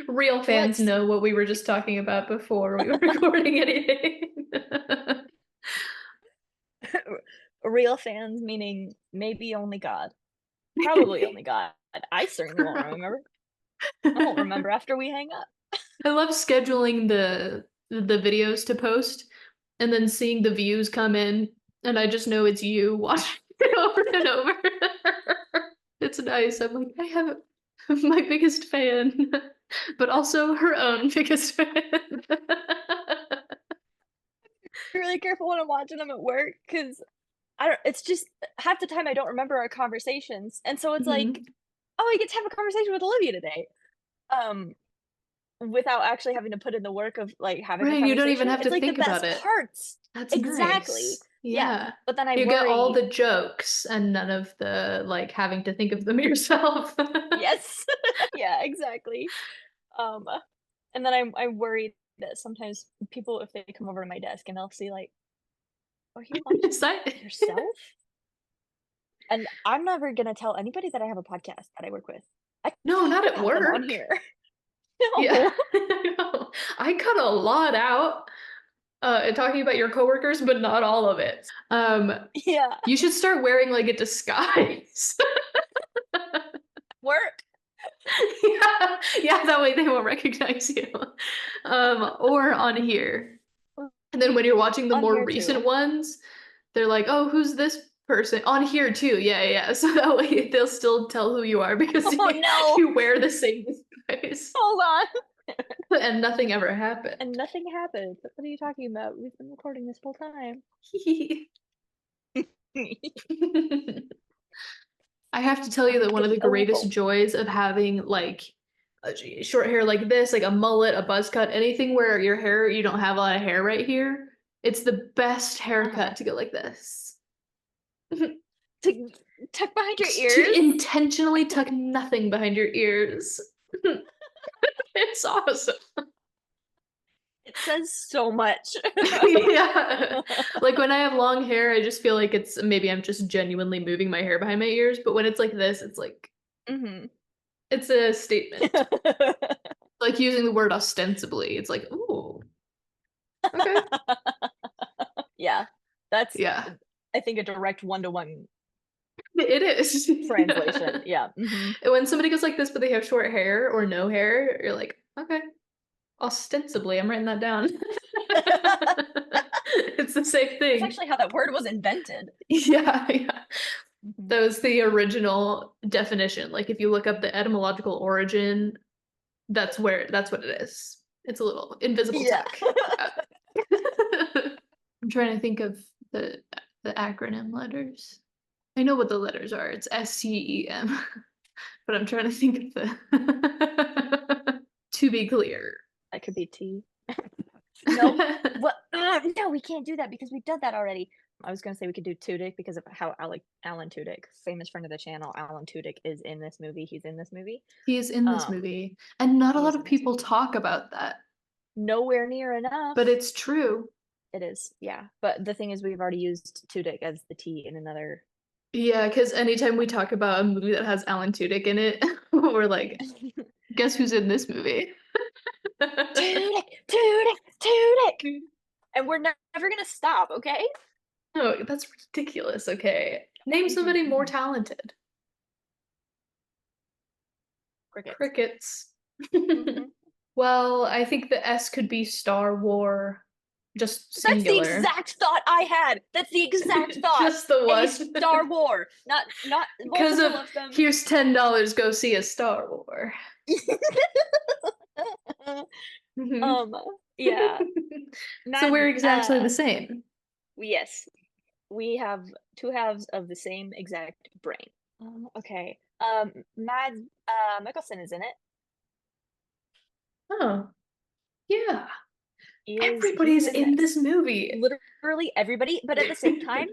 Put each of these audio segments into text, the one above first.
Real fans What? know what we were just talking about before we were recording anything. Real fans meaning maybe only God. Probably only God. I certainly won't remember. I won't remember after we hang up. I love scheduling the videos to post and then seeing the views come in, and I just know it's you watching it over and over. It's nice. I'm like, I have my biggest fan, but also her own biggest fan. Be really careful when I'm watching them at work because I don't. It's just half the time I don't remember our conversations, and so it's like, Mhm. oh, I get to have a conversation with Olivia today. Um, without actually having to put in the work of, like, having a Right, you don't even conversation. have It's, to like, the think about best it. parts. That's Exactly. nice. Yeah, Yeah. but then I You get all worry. the jokes and none of the like having to think of them yourself. Yes. Yeah, exactly. Um, and then I worry that sometimes people, if they come over to my desk and they'll see, like, "Are you Is watching that yourself?" And I'm never gonna tell anybody that I have a podcast that I work with. I No, talk not at about them on work. here. Yeah. No. No. I cut a lot out talking about your coworkers, but not all of it. Yeah. You should start wearing like a disguise. Work. Yeah, yeah, that way they won't recognize you. Or on here. And then when you're watching the On more here too. recent ones, they're like, "Oh, who's this person?" On here too. Yeah, yeah. So that way they'll still tell who you are because Oh, no. you wear the same disguise. Hold on. And nothing ever happened. And nothing happened. What are you talking about? We've been recording this whole time. I have to tell you I'm that one of the getting a greatest little. joys of having like short hair like this, like a mullet, a buzz cut, anything where your hair, you don't have a lot of hair right here, it's the best Uh-huh. haircut to go like this. To tuck behind your Just to ears? intentionally tuck nothing behind your ears. It's awesome. It says so much. Yeah. Like when I have long hair, I just feel like it's maybe I'm just genuinely moving my hair behind my ears, but when it's like this, it's like Mhm. it's a statement. Like using the word ostensibly. It's like, ooh, okay. Yeah. That's, Yeah. I think, a direct one-to-one It is. translation. Yeah. Mhm. And when somebody goes like this, but they have short hair or no hair, you're like, okay, ostensibly, I'm writing that down. It's the same That's thing. actually how that word was invented. Yeah, yeah. Mhm. That was the original definition. Like if you look up the etymological origin, that's what it is. It's a little invisible Yeah. tuck. Yeah. I'm trying to think of the the acronym letters. I know what the letters are. It's SCEM, but I'm trying to think of the to be clear. That could be T. Nope. What? No, we can't do that because we've done that already. I was gonna say we could do Tudyk because of how Alan Tudyk, famous friend of the channel, Alan Tudyk is in this movie. He's in this movie. He is in this Um, movie, and not a he lot is of in this people movie. talk about that, Nowhere near but enough. it's true. It is, yeah. But the thing is, we've already used Tudyk as the T in another. Yeah, because anytime we talk about a movie that has Alan Tudyk in it, we're like, guess who's in this movie? Tudyk, Tudyk, Tudyk, and we're never gonna stop. Okay. No, that's ridiculous. Okay. Name Mhm, somebody more mhm. talented. Crickets. Crickets. Hmm. Well, I think the S could be Star War, just That's the singular. exact thought I had. That's the exact thought. Just the A one. Star War, not Because of multiple of them. here's $10, go see a Star War. Mhm. um, yeah. So Mad we're exactly the same. yes, we have two halves of the same exact brain. Okay. Mad Mickelson is in it. Oh, yeah. He's Everybody's in in this. this movie. Literally everybody, but at the same time,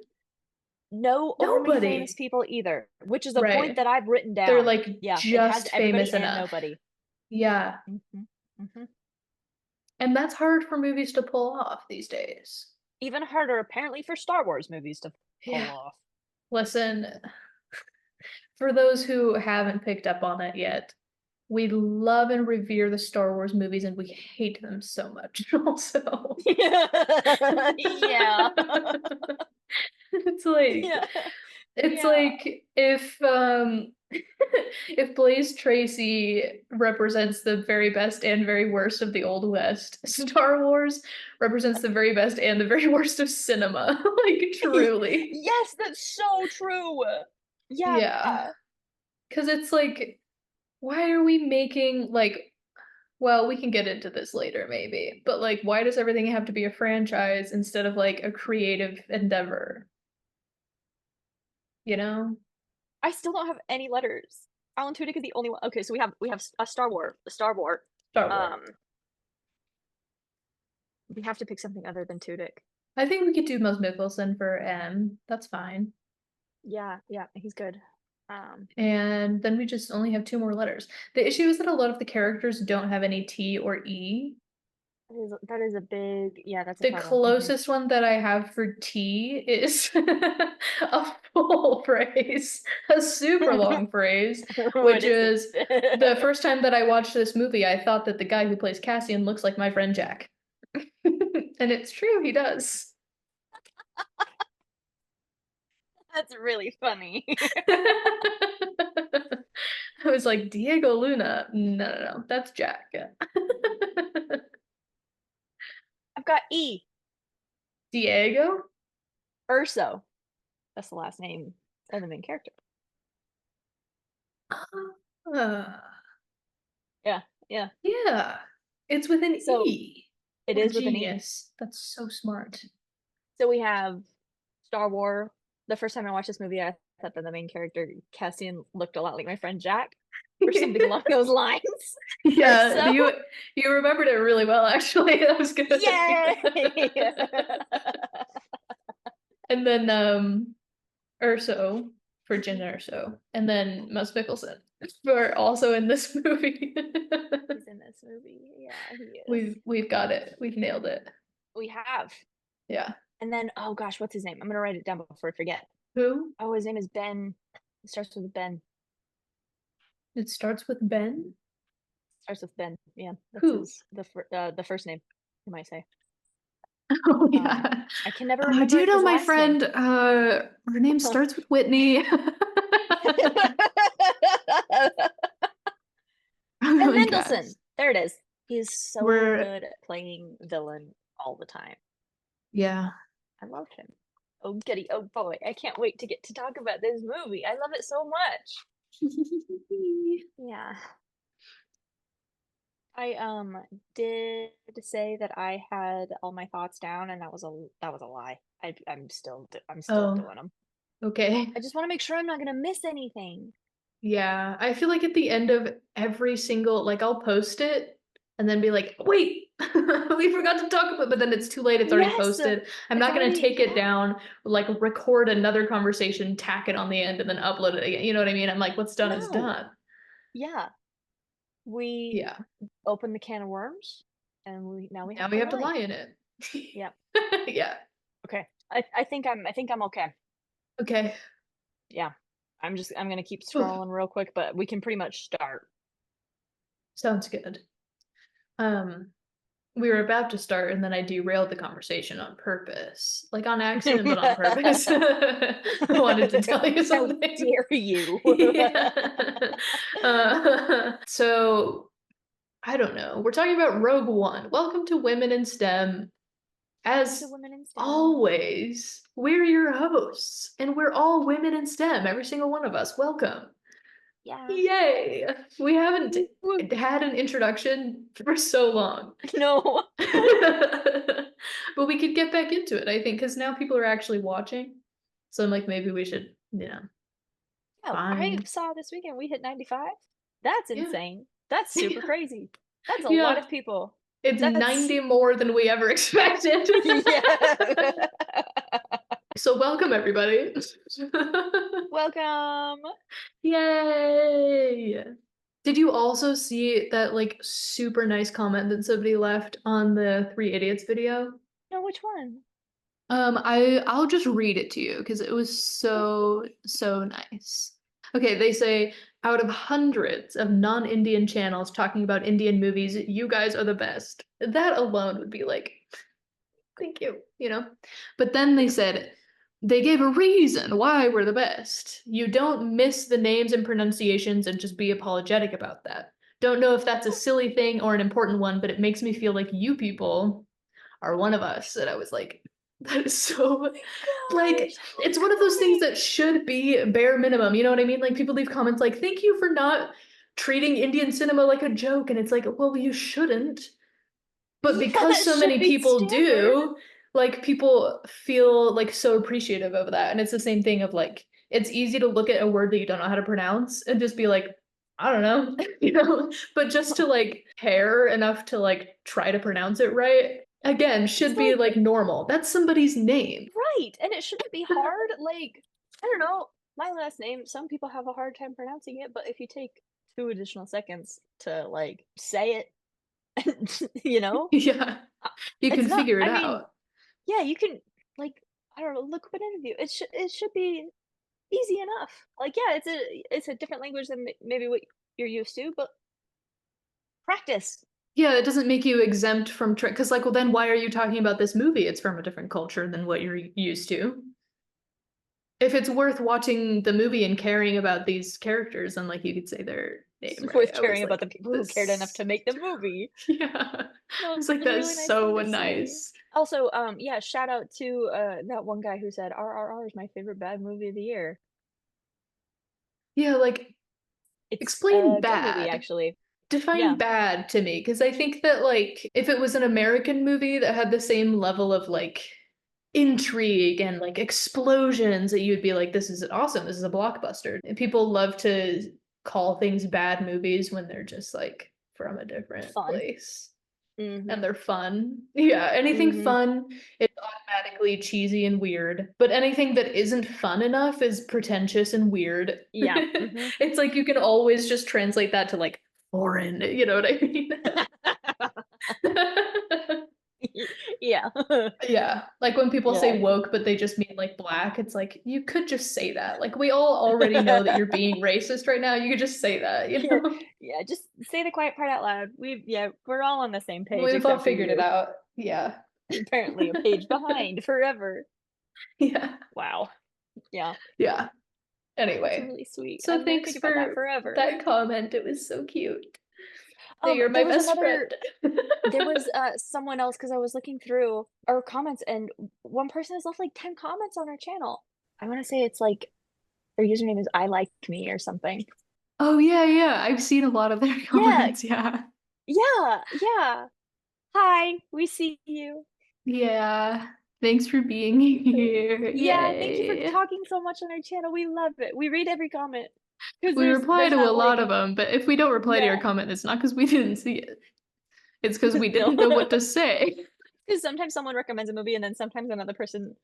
no overly famous Nobody. people either, which is a point Right. that I've written They're down. like Yeah, it has just everybody famous and enough. nobody. Yeah. Mhm, mhm. And that's hard for movies to pull off these days. Even harder apparently for Star Wars movies to pull Yeah. off. Listen, for those who haven't picked up on it yet, we love and revere the Star Wars movies and we hate them so much also. Yeah. It's like Yeah. it's Yeah. like if if Blaze Tracy represents the very best and very worst of the Old West, Star Wars represents the very best and the very worst of cinema. Like truly. Yes, that's so true. Yeah. Yeah. Because it's like, why are we making like, well, we can get into this later maybe, but like, why does everything have to be a franchise instead of like a creative endeavor? You know? I still don't have any letters. Alan Tudyk is the only one. Okay, so we have a Star Wars. Star Wars. Um, we have to pick something other than Tudyk. I think we could do Mos Mikkelsen for M. That's fine. Yeah, yeah, he's good. Um, And then we just only have two more letters. The issue is that a lot of the characters don't have any T or E. that is a big, yeah, that's a The problem. closest one that I have for T is a full phrase, a super long phrase, What which is is the it? first time that I watched this movie, I thought that the guy who plays Cassian looks like my friend Jack. And it's true, he does. That's really funny. I was like, Diego Luna. No, no, no, that's Jack. I've got E. Diego? Urso. That's the last name of the main character. Uh, Yeah, yeah. yeah. It's with an So E. it What a is with an E. genius. That's so smart. So we have Star Wars. The first time I watched this movie, I thought that the main character, Cassian, looked a lot like my friend Jack, or something along those lines. Yeah, Urso. you remembered it really well, actually. That was good. Yay! And then Urso for Jyn Urso. And then Mos Mikkelsen for also in this movie. He's in this movie. Yeah, he is. We've got it. We've nailed it. We have. Yeah. And then, oh gosh, what's his name? I'm gonna write it down before I forget. Who? Oh, his name is Ben. It starts with Ben. It starts with Ben? Starts with Ben. Yeah, that's Who? his the first name. You might say. Oh yeah. I can never Do remember you know his my last name. friend? Her name starts with Whitney. Ben Oh my Mendelsohn. gosh. There it is. He's so We're good at playing villain all the time. yeah. I love him. Oh goody, oh boy. I can't wait to get to talk about this movie. I love it so much. Yeah. I did say that I had all my thoughts down, and that was a lie. I'm still Oh, doing them. okay. I just want to make sure I'm not gonna miss anything. Yeah, I feel like at the end of every single, like I'll post it and then be like, wait, we forgot to talk about, but then it's too late, it's already Yes, posted. I'm it's not gonna already, take it yeah, down, like record another conversation, tack it on the end, and then upload it again. You know what I mean? I'm like, what's done is no, done. yeah. We Yeah. opened the can of worms, and now we Now have we to have to lie. lie in it. Yeah. Yeah. Okay. I think I'm okay. Okay. Yeah. I'm gonna keep Whew. scrolling real quick, but we can pretty much start. Sounds good. Um, we were about to start and then I derailed the conversation on purpose. Like on accident, but on purpose. I wanted to tell you How something. dare you? Yeah. So I don't know. We're talking about Rogue One. Welcome to Women in STEM. Welcome to As Women in STEM. always, we're your hosts, and we're all women in STEM, every single one of us. Welcome. Yeah. Yay! We haven't Woo. had an introduction for so long. No. But we could get back into it, I think, because now people are actually watching. So I'm like, maybe we should, Oh, I find. saw this weekend we hit 95. That's Yeah. insane. That's super crazy. That's a lot Yeah. of people. It's That's 90 more than we ever expected. yeah. So welcome everybody. Welcome. Yay! Did you also see that like super nice comment that somebody left on the Three Idiots video? No, which one? I'll just read it to you because it was so nice. Okay, they say out of hundreds of non-Indian channels talking about Indian movies, you guys are the best. That alone would be like, thank you, you know? But then they said they gave a reason why we're the best. You don't miss the names and pronunciations and just be apologetic about that. Don't know if that's a silly thing or an important one, but it makes me feel like you people are one of us. And I was like, that is so like it's one of those things that should be bare minimum. You know what I mean? Like people leave comments like, thank you for not treating Indian cinema like a joke. And it's like, well, you shouldn't. But because that so should many be people standard. do, like people feel like so appreciative of that. And it's the same thing of like, it's easy to look at a word that you don't know how to pronounce and just be like, I don't know, you know, but just to like care enough to like try to pronounce it right, again, should It's be like like normal. That's somebody's name. right, and it shouldn't be hard. Like I don't know, my last name. Some people have a hard time pronouncing it, but if you take 2 additional seconds to like say it, Yeah, uh, you it's can not. figure it I mean, out. yeah, you can like I don't know. Look up an interview. It should be easy enough. Like yeah, it's a different language than maybe what you're used to, but practice. Yeah, it doesn't make you exempt from because like, well, then why are you talking about this movie? It's from a different culture than what you're used to. If it's worth watching the movie and caring about these characters, then like you could say their name It's right. worth I was caring about the like, people who cared enough this, to make the movie. yeah. I No, was like, it's a that's really nice thing so to say. nice. Also, yeah, shout out to that one guy who said RRR is my favorite bad movie of the year. Yeah, like It's explain a good movie, bad. actually. Define Yeah, bad to me, because I think that like if it was an American movie that had the same level of like intrigue and like explosions that you'd be like, this is awesome, this is a blockbuster. And people love to call things bad movies when they're just like from a different fun. place Mm-hmm. and they're fun. Yeah, anything Mm-hmm. fun is automatically cheesy and weird, but anything that isn't fun enough is pretentious and weird. Yeah. Mm-hmm. It's like you can always just translate that to like foreign, you know what I mean? Yeah. Yeah, like when people Yeah. say woke, but they just mean like black, it's like you could just say that. Like we all already know that you're being racist right now. You could just say that, you Yeah. know? Yeah. Just say the quiet part out loud. We're all on the same page We've all except for figured it you. out. Yeah. Apparently a page behind forever. Yeah. Wow. Yeah. Yeah. That's Anyway, really sweet. so I'm gonna thanks think about that for forever. that comment. It was so cute. Hey, you're my There was best friend. another there was someone else because I was looking through our comments and one person has left like 10 comments on our channel. I want to say it's like their username is I like me or something. Oh yeah, yeah. I've seen a lot of their Yeah, comments. Yeah. yeah. Hi, we see you. Yeah. Thanks for being here. Yeah, thank you for Yay. talking so much on our channel. We love it. We read every comment because We reply there's to a not lot like of them, but if we don't reply to your yeah. comment, it's not because we didn't see it. It's because we No. didn't know what to say. Because sometimes someone recommends a movie and then sometimes another person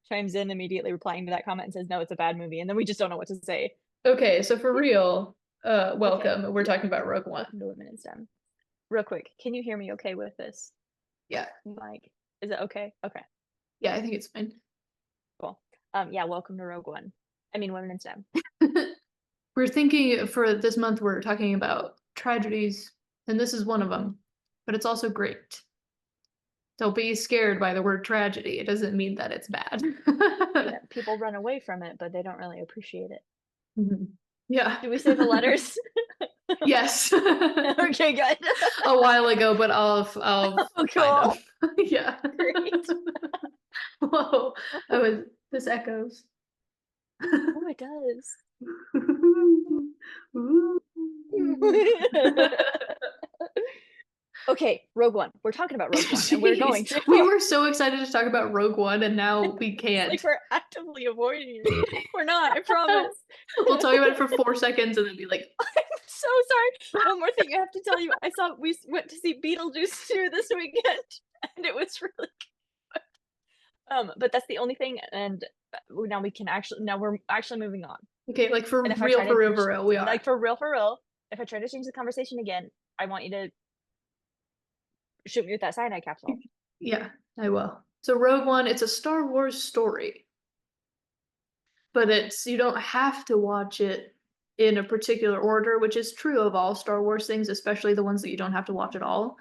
chimes in immediately replying to that comment and says, "No, it's a bad movie," and then we just don't know what to say. Okay, so for Yeah. real, Okay. welcome. We're Yeah. talking about Rogue One. Welcome to Women in STEM. Real quick, can you hear me okay with this? Yeah. Mike, is it okay? Okay, Yeah, I think it's fine. cool. Yeah, welcome to Rogue One. I mean, Women in STEM. We're thinking for this month, we're talking about tragedies, and this is one of Hmm. them, but it's also great. Don't be scared by the word tragedy. It doesn't mean that it's bad. Yeah, people run away from it, but they don't really appreciate it. Mhm. Yeah. Do we say the letters? Yes. Okay, good. A while ago, but I'll Oh, find them. cool. Yeah. Great. Whoa. I was this echoes. Oh, it does. Ooh. Okay, Rogue One. We're talking about Rogue One, and we're going Jeez. to. We were so excited to talk about Rogue One and now we It's like can't. we're actively avoiding it. We're not, I promise. We'll talk about it for 4 seconds and then be like, I'm so sorry. One more thing I have to tell you. We went to see Beetlejuice 2 this weekend, and it was really but that's the only thing, and now we're actually moving on. okay, like And if I try to for real, we are. like for real, if I try to change the conversation again, I want you to shoot me with that cyanide capsule. Yeah, I will. So Rogue One, it's a Star Wars story, but you don't have to watch it in a particular order, which is true of all Star Wars things, especially the ones that you don't have to watch at all.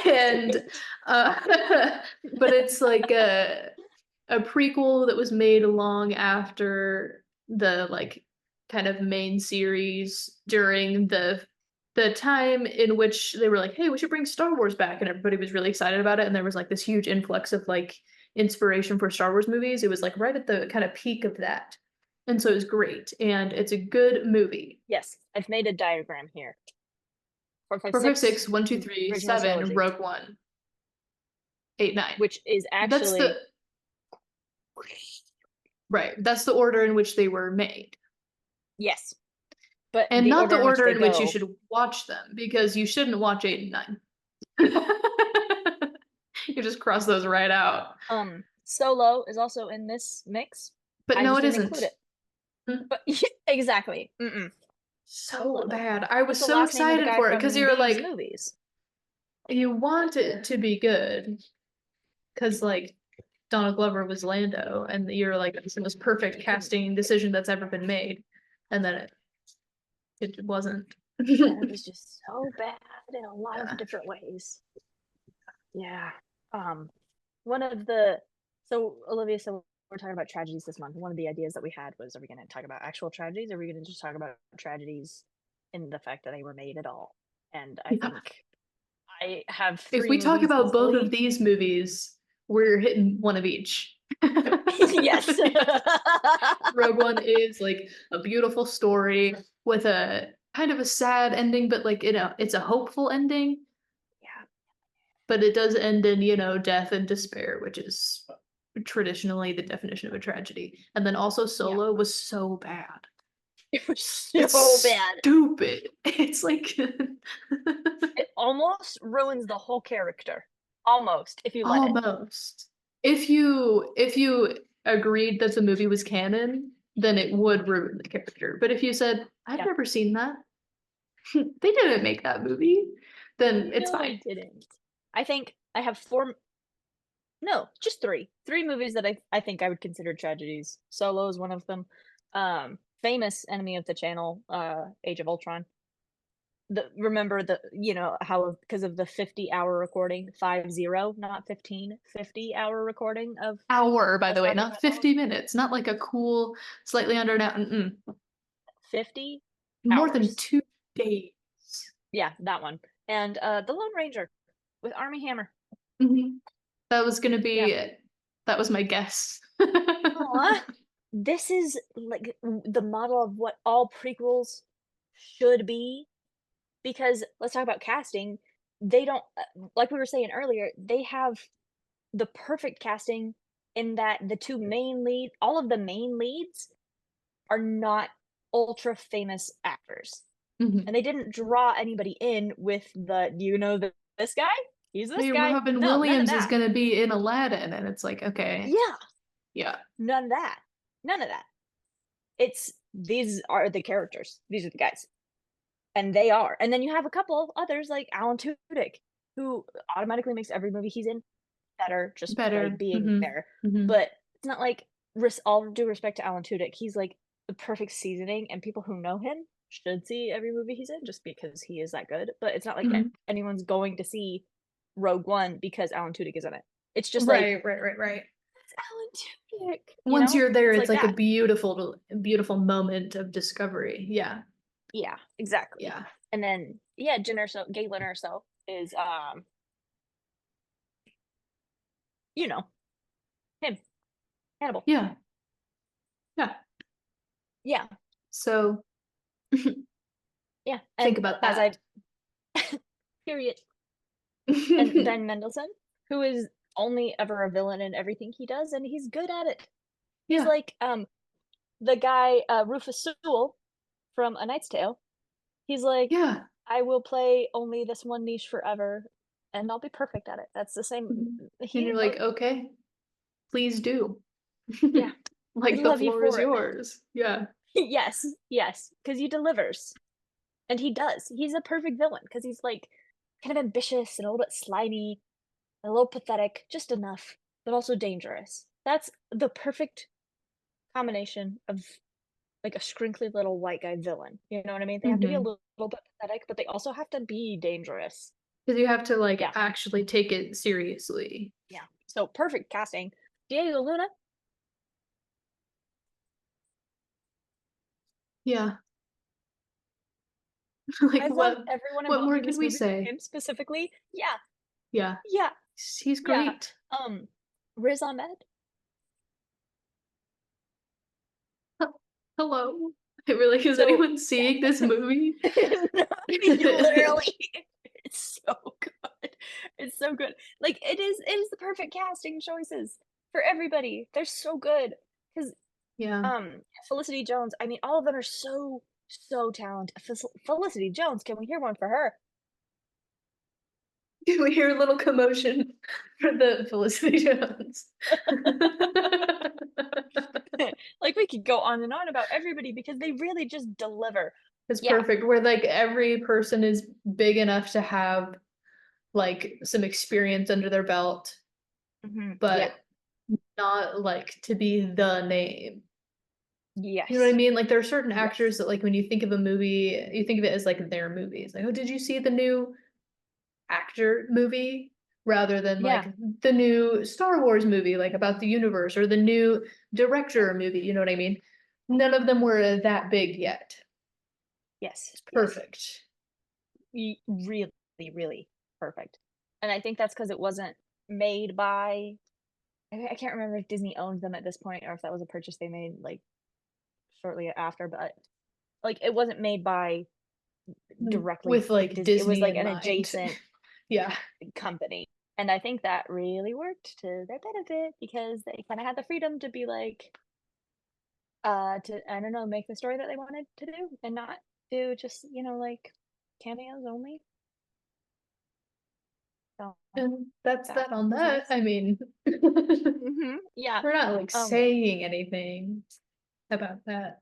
And but it's like a prequel that was made long after the like kind of main series during the time in which they were like, hey, we should bring Star Wars back, and everybody was really excited about it, and there was like this huge influx of like inspiration for Star Wars movies. It was like right at the kind of peak of that. And so it was great, and it's a good movie. Yes, I've made a diagram here. 4, 5, 4, 5, 6, 6, 1, 2, 3, original 7, trilogy, Rogue One, 8, 9. which is That's actually the right. That's the order in which they were made. yes, but And the not order the in which order they in which you go. should watch them, because you shouldn't watch 8 and 9. You just cross those right out. Solo is also in this mix. But I no, just it didn't isn't. include it. But exactly. So Solo. bad. I was What's the so last name of the excited guy for it because from you were these like, movies? you want it to be good. Because, like, Donald Glover was Lando, and you're like, it's the most perfect casting decision that's ever been made. And then it wasn't. It was just so bad in a lot Yeah. of different ways. Yeah. One of the so Olivia, so we're talking about tragedies this month. One of the ideas that we had was, are we going to talk about actual tragedies, or are we going to just talk about tragedies in the fact that they were made at all? And I Yeah. think I have If 3 we talk movies about both of easily. these movies, we're hitting one of each. Yes. Rogue One is like a beautiful story with a kind of a sad ending, but like, it's a hopeful ending. Yeah. But it does end in, death and despair, which is traditionally the definition of a tragedy. And then also Yeah. Solo was so bad. It was so It's bad. stupid. It's like It almost ruins the whole character. Almost, if you let it. almost. If you agreed that the movie was canon, then it would ruin the character. But if you said, I've Yeah. never seen that, they didn't make that movie, then it's No, fine. they didn't. I think I have 4. No, just 3. 3 movies that I think I would consider tragedies. Solo is one of them. Famous enemy of the channel, Age of Ultron. Remember how because of the 50-hour recording, 50, not 15, 50-hour recording of Hour, by the us way, talking not about 50 minutes, not like a cool, slightly under an hour. 50 More than hours. 2 days. Yeah, that one. And The Lone Ranger with Army Hammer. That was gonna be Yeah. it. That was my guess. Aw. This is like the model of what all prequels should be, because let's talk about casting. They don't like we were saying earlier, they have the perfect casting in that the 2 main lead all of the main leads are not ultra famous actors. And they didn't draw anybody in with do you know this guy? He's this Hey, guy. Robin No, none of Williams is that. gonna be in Aladdin, and it's like, okay, Yeah, yeah. none of that. None of that. It's these are the characters. These are the guys. And they are. And then you have a couple others like Alan Tudyk, who automatically makes every movie he's in better just by Better. being there. But it's not like all due respect to Alan Tudyk, he's like the perfect seasoning, and people who know him should see every movie he's in just because he is that good. But it's not like anyone's going to see Rogue One because Alan Tudyk is in it. It's just like Right. it's Alan Tudyk. Once you're there, It's it's like like a that. beautiful moment of discovery. Yeah. Yeah, exactly. Yeah. And then Galen Erso is him. Hannibal. Yeah. Yeah. Yeah. So Yeah. think And about as that. period. And Ben Mendelsohn, who is only ever a villain in everything he does, and he's good at it. He's Yeah. like the guy Rufus Sewell from A Knight's Tale. He's like, Yeah. I will play only this one niche forever, and I'll be perfect at it. That's the same. And you're like, okay, please do. Yeah. Like I the love you floor is for it. yours. Yeah. Yes, because he delivers, and he does. He's a perfect villain because he's like kind of ambitious and a little bit slimy, a little pathetic, just enough, but also dangerous. That's the perfect combination of like a scrinkly little white guy villain. You know what I mean? They have to be a Mhm. little bit pathetic, but they also have to be dangerous. Because you have to like Yeah, actually take it seriously. yeah. So perfect casting. Diego Luna. Yeah. Like I love everyone what involved more in could this we movie, but say? him specifically. Yeah, Yeah. yeah, He's yeah. great. Riz Ahmed. Hello. I really is So anyone seeing this movie? no, literally, it's so good. It's so good. Like it is the perfect casting choices for everybody. They're so good because Yeah. Felicity Jones. I mean, all of them are so talented. Felicity Jones. Can we hear one for her? We hear a little commotion for the Felicity Jones. Like we could go on and on about everybody because they really just deliver. It's Yeah. perfect. Where like every person is big enough to have like some experience under their belt, Yeah. but not like to be the name. You know what I Yes. mean? Like there are certain Yes. actors that like when you think of a movie, you think of it as like their movie. It's like, oh, did you see the new actor movie? Rather than Yeah. like the new Star Wars movie, like about the universe, or the new director movie. You know what I mean? None of them were that big yet. Yes. It's Yes. perfect. Really, really perfect. And I think that's because it wasn't made by I can't remember if Disney owned them at this point or if that was a purchase they made like shortly after, but like it wasn't made by directly With like Disney. It was Disney like in an mind. adjacent Yeah. company. And I think that really worked to their benefit because they kind of had the freedom to be like, to I don't know, make the story that they wanted to do and not do just, like cameos only. So And that's that that on was that. nice. I mean, we're Yeah. not like Um, saying anything about that.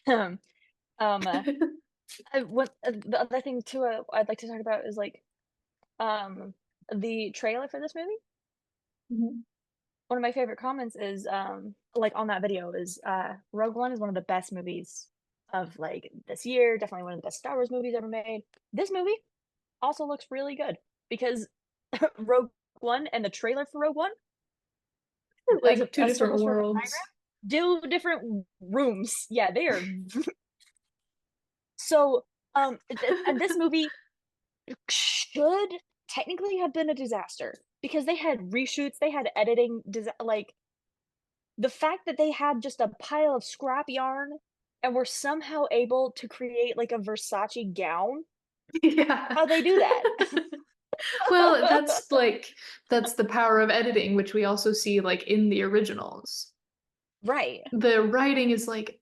um, um, uh, what the other thing too I'd like to talk about is like um the trailer for this movie. Mhm. One of my favorite comments is like on that video is Rogue One is one of the best movies of like this year, definitely one of the best Star Wars movies ever made. This movie also looks really good because Rogue One and the trailer for Rogue One as Like two a different circle circle worlds. diagram do different rooms. Yeah, they are so and this movie should technically have been a disaster because they had reshoots, they had editing, like the fact that they had just a pile of scrap yarn and were somehow able to create like a Versace gown. Yeah. How they do that? Well, that's the power of editing, which we also see like in the originals. Right. The writing is like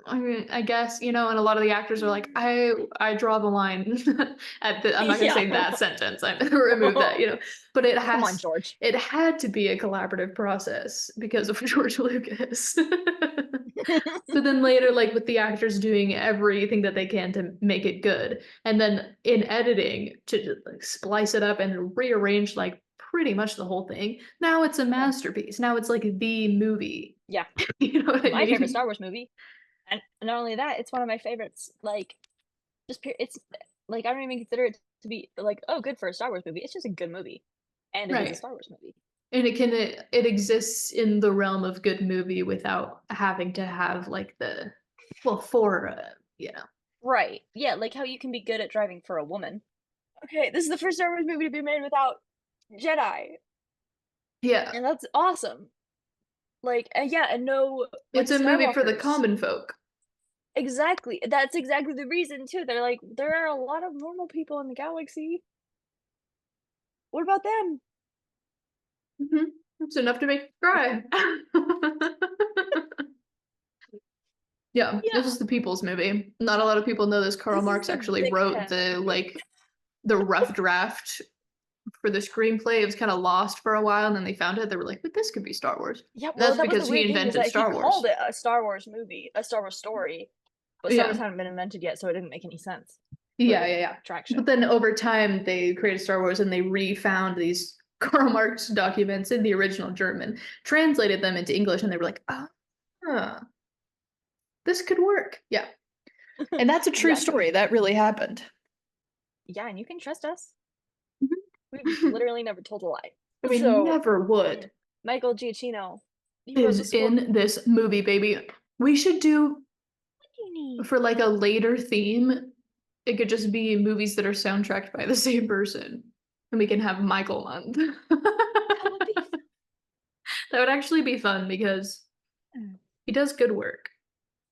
I mean, I guess, and a lot of the actors are like, I draw the line at the I'm not gonna Yeah. say that sentence. I'm gonna remove that. But Come on, George. it had to be a collaborative process because of George Lucas. But then later, like with the actors doing everything that they can to make it good, and then in editing to like splice it up and rearrange like pretty much the whole thing. Now it's a Yeah. masterpiece. Now it's like the movie. Yeah. You know what I My favorite mean? Star Wars movie. And not only that, it's one of my favorites. Like, it's like I don't even consider it to be like, oh, good for a Star Wars movie. It's just a good movie, and it is a Right. Star Wars movie. And it exists in the realm of good movie without having to have like the well for Right? Yeah, like how you can be good at driving for a woman. Okay, this is the first Star Wars movie to be made without Jedi, yeah. and that's awesome. Like, yeah, and no like It's a movie for the Skywalkers. common folk. Exactly. That's exactly the reason too. They're like, there are a lot of normal people in the galaxy. What about them? Hmm. It's enough to make you cry. Yeah, this Yeah, is the people's movie. Not a lot of people know this. Karl this is Marx the actually big wrote tent the movie. the rough draft for the screenplay. It was kind of lost for a while, and then they found it. They were like, "But this could be Star Wars." Yeah, And well, that's that was the because he weird thing is invented that he Star called Wars. it a Star Wars movie, a Star Wars story, but Star Wars Yeah. hadn't been invented yet, so it didn't make any sense Yeah, for yeah, yeah. traction. But then over time, they created Star Wars and they refound these Karl Marx documents in the original German, translated them into English, and they were like, ah, this could work. Yeah. And that's a true Exactly. story. That really happened. Yeah, and you can trust us. We've I literally never told a lie. mean, So, never would. Michael Giacchino, he wrote Is the score. in this movie, baby. We should do What do you need? for like a later theme. It could just be movies that are soundtracked by the same person, and we can have Michael month. That would be That would actually be fun because fun. he does good work.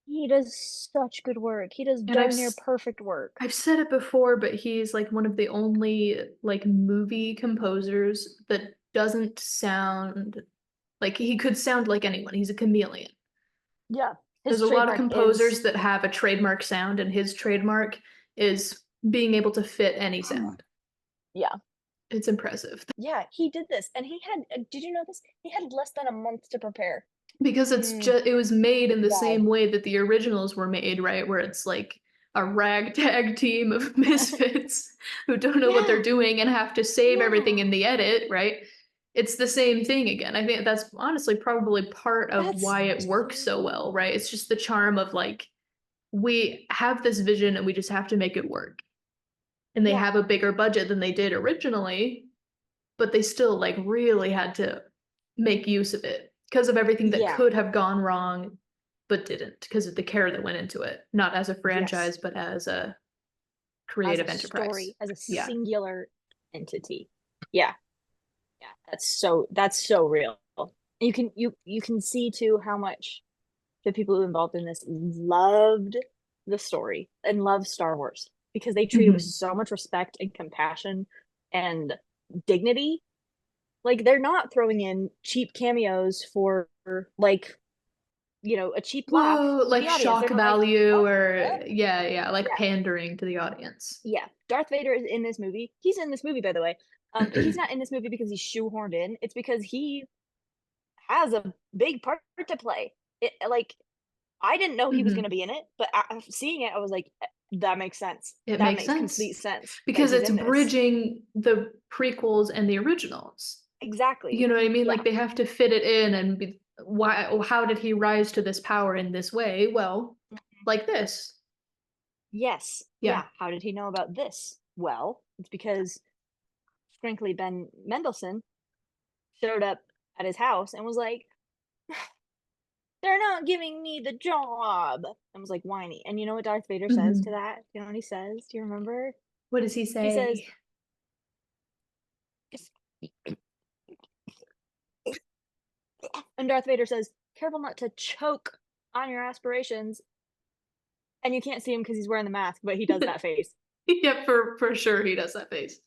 He does such good work. He does And darn near perfect work. I've said it before, but he's like one of the only like movie composers that doesn't sound like he could sound like anyone. He's a chameleon. Yeah. There's His a lot of trademark composers is that have a trademark sound, and his trademark is being able to fit any sound. yeah. It's impressive Yeah, he did this. And he had did you know this? He had less than a month to prepare. because it's Mm, just it was made in the guy. same way that the originals were made, right? Where it's like a ragtag team of misfits who don't know what they're Yeah. doing and have to save everything Yeah. in the edit, right? It's the same thing again. I think that's honestly probably part of That's why it works so well, right? It's just the charm of like we have this vision and we just have to make it work. And they yeah. have a bigger budget than they did originally, but they still like really had to make use of it because of everything that Yeah. could have gone wrong but didn't because of the care that went into it, not as a Yes. franchise but as a As creative a enterprise. story, as a Yeah. singular entity. Yeah. Yeah. That's so real. You can see too how much the people involved in this loved the story and loved Star Wars because they treat it with Mhm. so much respect and compassion and dignity. Like they're not throwing in cheap cameos for like, a cheap laugh Whoa, with like the audience. They're shock not like, value oh, or what? yeah, like Yeah. pandering to the audience. Yeah. Darth Vader is in this movie. He's in this movie, by the way. But he's not in this movie because he's shoehorned in. It's because he has a big part to play. Like I didn't know he was going Mhm. to be in it, but seeing it, I was like, that makes sense. It That makes makes sense complete sense that because he's it's in this. bridging the prequels and the originals. Exactly. You know what I mean? Yeah. Like they have to fit it in and be why how did he rise to this power in this way? Well, like this. Yes. Yeah. Yeah. How did he know about this? Well, it's because Sprinkly Ben Mendelsohn showed up at his house and was like, they're not giving me the job. And was like whiny. And you know what Darth Vader says to Mhm. that? You know what he says? Do you remember? What does he He says, say? and Darth Vader says, careful not to choke on your aspirations. And you can't see him because he's wearing the mask, but he does that face. Yeah, for sure he does that face.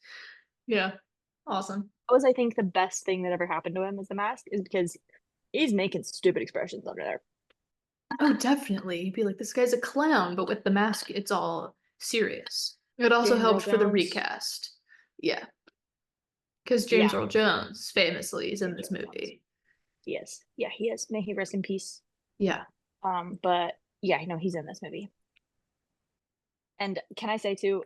Yeah. Awesome. That was, I think, the best thing that ever happened to him as the mask is because he's making stupid expressions under there. Oh, definitely. You'd be like, this guy's a clown, but with the mask, it's all serious. It also James Earl helped for the Jones. recast. Yeah. Because James Yeah. Earl Jones famously is in James this Earl Jones. movie. He is. Yeah, he is. May he rest in peace. Yeah. But yeah, no, he's in this movie. And can I say too,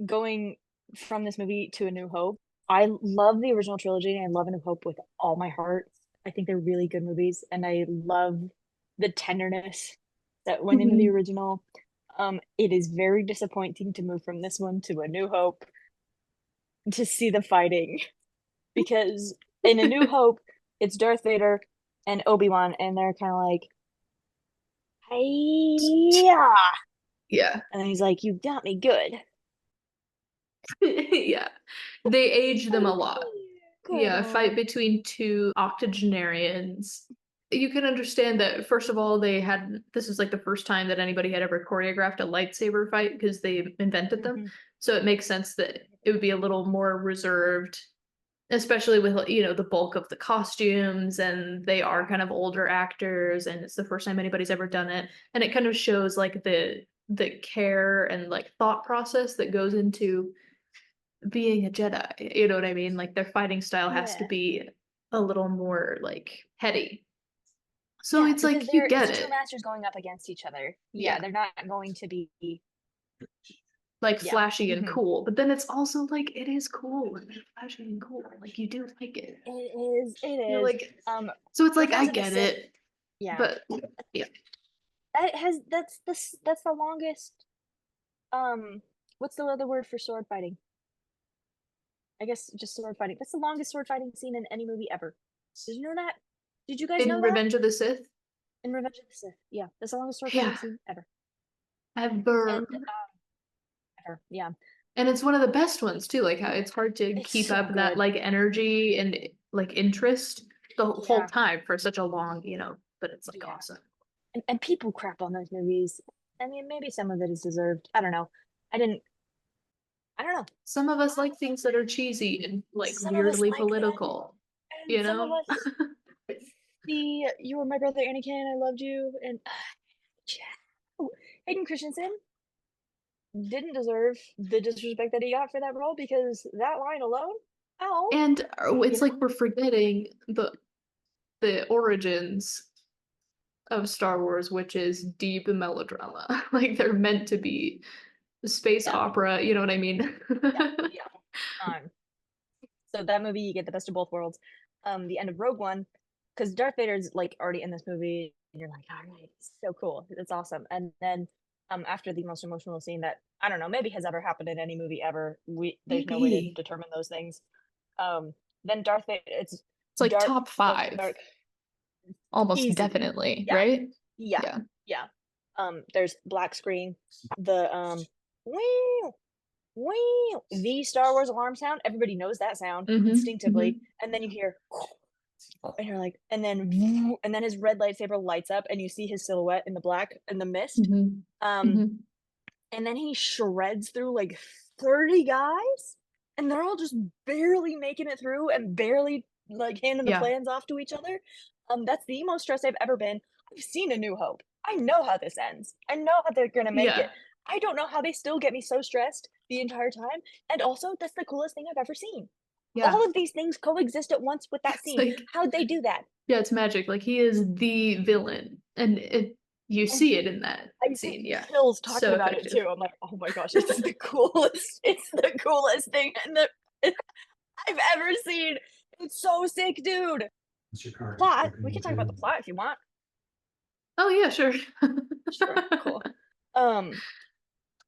going from this movie to A New Hope, I love the original trilogy and I love A New Hope with all my heart. I think they're really good movies, and I love the tenderness that went into the Mhm. original. It is very disappointing to move from this one to A New Hope to see the fighting because in A New Hope, it's Darth Vader and Obi-Wan, and they're kind of like, "Hiya!" Yeah. And then he's like, "You got me good." Yeah. They age them a lot. Good. Yeah, a fight between two octogenarians. You can understand that, first of all, this is like the first time that anybody had ever choreographed a lightsaber fight because they invented them. Mhm. So it makes sense that it would be a little more reserved, especially with, the bulk of the costumes, and they are kind of older actors, and it's the first time anybody's ever done it. And it kind of shows like the care and like thought process that goes into being a Jedi. You know what I mean? Like their fighting style has to Yeah. be a little more like heady. So Yeah, it's because like you get it's two it. masters going up against each other. Yeah, Yeah. they're not going to be like Yeah. flashy and Mhm. cool, but then it's also like it is cool and flashy and cool. Like you do like it. It is. It You're is. like Um, so it's like I Revenge of the get Sith. it, Yeah. but yeah. That has that's the longest. Um, what's the other word for sword fighting? I guess just sword fighting. That's the longest sword fighting scene in any movie ever. Did you know that? Did you guys In know that? Revenge of the Sith, In Revenge of the Sith. Yeah, that's the longest sword fighting yeah, scene ever. ever. And ever. Yeah. And it's one of the best ones too, like how it's hard to It's keep so up that good. like energy and like interest the whole Yeah. time for such a long, but it's like Yeah. awesome. And people crap on those movies. I mean, maybe some of it is deserved. I don't know. I didn't I don't know. Some of us like things that are cheesy and like Some of us weirdly like them, political, and you some of know? us see you were my brother Anakin, I loved you, and Hayden Christensen didn't deserve the disrespect that he got for that role because that line alone, ow, And you it's like know? we're forgetting the origins of Star Wars, which is deep melodrama. Like they're meant to be space Yeah, opera, you know what I mean? yeah, yeah. So that movie, you get the best of both worlds. The end of Rogue One, because Darth Vader's like already in this movie, and you're like, all right, it's so cool, it's awesome. And then, after the most emotional scene that I don't know, maybe has ever happened in any movie ever. There's no way to Maybe. determine those things. Um, then Darth Vader, it's It's like dark, top five, dark, almost easily. definitely, Yeah, right? yeah, Yeah. yeah. There's black screen, the wee, the Star Wars alarm sound. Everybody knows that sound Hmm. instinctively, and then you hear, and you're like, and then his red lightsaber lights up, and you see his silhouette in the black in the mist. Hmm. Um, Hmm. and then he shreds through like 30 guys, and they're all just barely making it through and barely like handing the Yeah. plans off to each other. That's the most stressed I've ever been. I've seen A New Hope. I know how this ends. I know how they're gonna make Yeah. it. I don't know how they still get me so stressed the entire time. And also, that's the coolest thing I've ever seen. Yeah. All of these things coexist at once with that It's scene. like, How'd they do that? yeah, it's magic. Like he is the villain. And you And see it in that I get scene. Yeah. chills talking So about it effective. too. I'm like, oh my gosh, it's the coolest. It's the coolest thing I've ever seen. It's so sick, dude. What's your card? Plot. What can We you can talk about the do? plot if you want. Oh yeah, sure. Sure, cool. Um,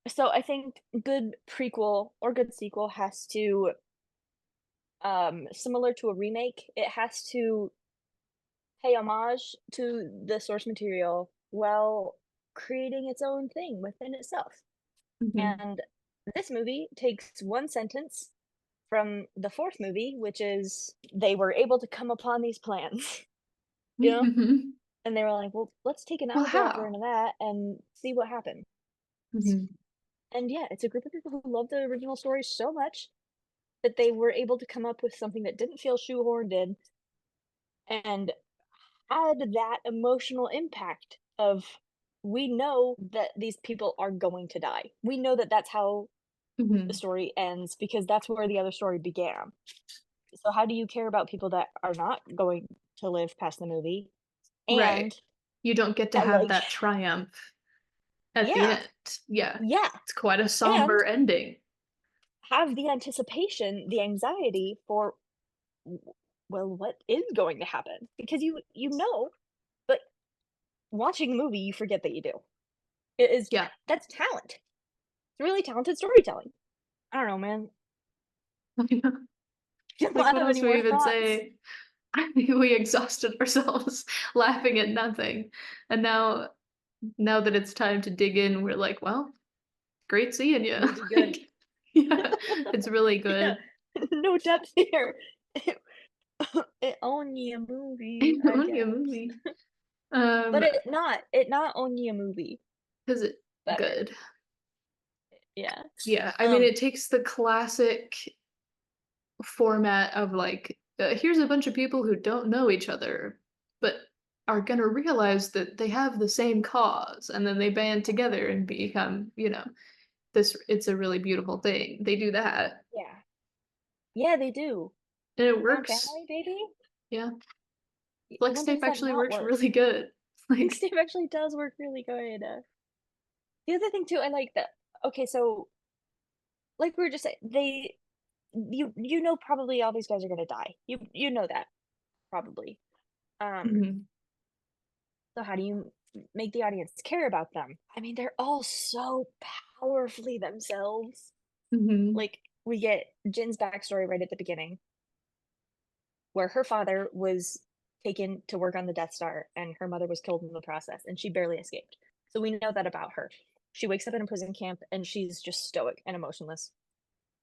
so I think good prequel or good sequel has to, similar to a remake, it has to pay homage to the source material while creating its own thing within itself. Mhm. And this movie takes one sentence from the fourth movie, which is they were able to come upon these plans, you know? Mhm. And they were like, well, let's take an Well, alligator how? into that and see what happens. Mhm. And yeah, it's a group of people who love the original story so much that they were able to come up with something that didn't feel shoehorned in and add that emotional impact of we know that these people are going to die. We know that that's how the Mhm. story ends because that's where the other story began. So how do you care about people that are not going to live past the movie Right. and You don't get to that have like that triumph at the yeah, end. Yeah. yeah, It's quite a and somber ending. have the anticipation, the anxiety for well, what is going to happen? Because you know, but watching the movie, you forget that you do. It is Yeah. that's talent. It's really talented storytelling. I don't know, man. I Like, don't what have else any do we more even thoughts. say? We exhausted ourselves laughing at nothing. And now that it's time to dig in, we're like, well, great seeing you. Really good. Like, yeah, it's really Yeah, good. no depth here. It only a movie, I Only a guess. movie. But it not only a movie. Because it Better. good. Yeah. Yeah, I mean, Um, it takes the classic format of like, here's a bunch of people who don't know each other, but are gonna realize that they have the same cause, and then they band together and become, this. It's a really beautiful thing. They do that, yeah. Yeah, they do. and it Found works. family, baby? Yeah, When FlexTape does that actually not works work? really good. Like, Steve actually does work really good. The other thing too, I like that okay, so like we were just saying, you know probably all these guys are gonna die. You know that probably. Um, Mhm. so how do you make the audience care about them? I mean, they're all so powerfully themselves. Mhm. Like we get Jin's backstory right at the beginning, where her father was taken to work on the Death Star and her mother was killed in the process, and she barely escaped. So we know that about her. She wakes up in a prison camp and she's just stoic and emotionless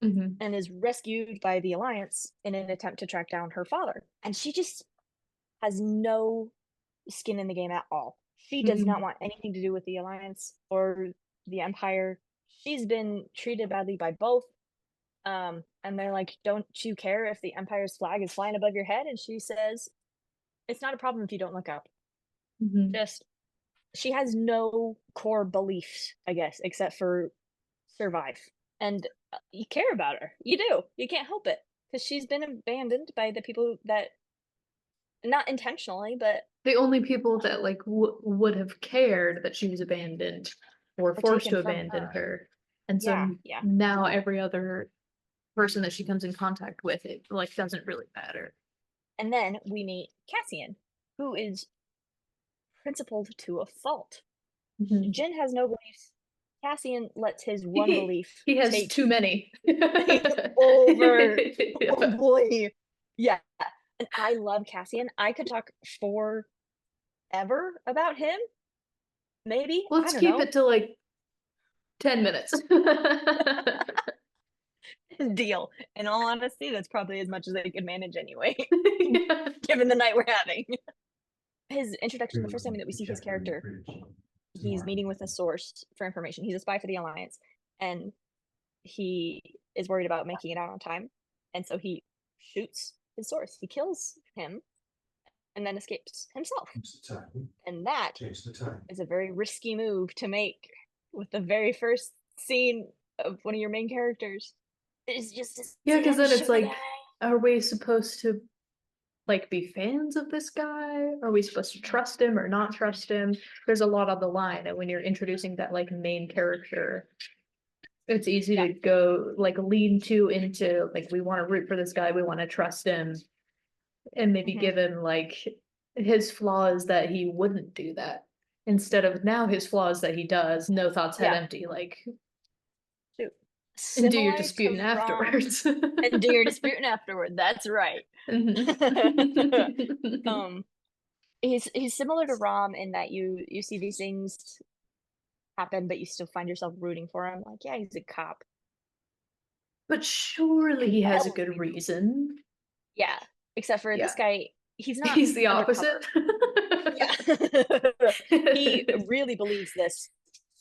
Mhm. and is rescued by the Alliance in an attempt to track down her father. And she just has no skin in the game at all. She does not Mhm. want anything to do with the Alliance or the Empire. She's been treated badly by both. And they're like, "Don't you care if the Empire's flag is flying above your head?" And she says, "It's not a problem if you don't look up." Mhm. Just she has no core beliefs, I guess, except for survive. And you care about her. You do. You can't help it because she's been abandoned by the people that, not intentionally, but The only people that like would have cared that she was abandoned or are forced taken to from abandon her. her. And so Yeah, yeah. now every other person that she comes in contact with, it like doesn't really matter. And then we meet Cassian, who is principled to a fault. Mhm. Jin has no beliefs. Cassian lets his one He belief he has take too many. over. Oh Yeah. boy. Yeah. And I love Cassian. I could talk forever about him. Maybe. I Let's don't keep know. it to like 10 minutes. Deal. In all honesty, that's probably as much as I could manage anyway, Yeah. given the night we're having. His introduction, the first time Previously, that we the see his captain character, bridge to he's Martin. meeting with a source for information. He's a spy for the Alliance, and he is worried about making it out on time. And so he shoots his source. He kills him and then escapes himself. Keeps the time. And that Change the time. is a very risky move to make with the very first scene of one of your main characters. It's just to Yeah, see because him then it's shoot a like, guy. are we supposed to like be fans of this guy? Are we supposed to trust him or not trust him? There's a lot on the line, and when you're introducing that like main character, it's easy Yeah. to go like lean too into like we want to root for this guy, we want to trust him, and maybe Mhm. give him like his flaws that he wouldn't do that. Instead of now his flaws that he does, no thoughts head Yeah. empty, like Shoot. and do your Similar disputing to Rom afterwards. and do your disputing afterward. That's right. Mhm. um, he's similar to Rom in that you see these things happen, but you still find yourself rooting for him. Like, yeah, he's a cop. But surely he has a Compelled good me. reason. Yeah, except for Yeah. this guy, he's not He's the undercover. opposite. Yeah, he really believes this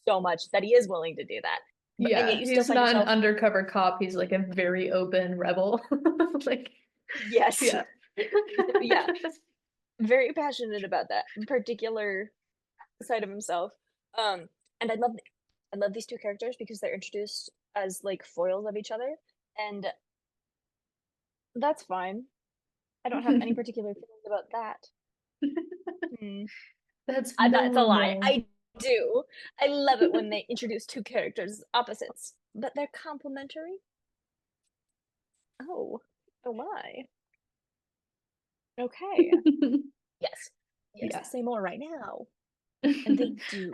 so much that he is willing to do that. And yet Yeah, you still he's find not an yourself, undercover cop. He's like a very open rebel. Like, yes, yeah. yeah, very passionate about that particular side of himself. And I love these two characters because they're introduced as like foils of each other, and that's fine. I don't have any particular feelings about that. Hmm. That's That's a lie. normal. I do. I love it when they introduce two characters as opposites, but they're complementary. Oh, oh my. Okay. Yes. Yes. Yeah. Say more right now. And they do.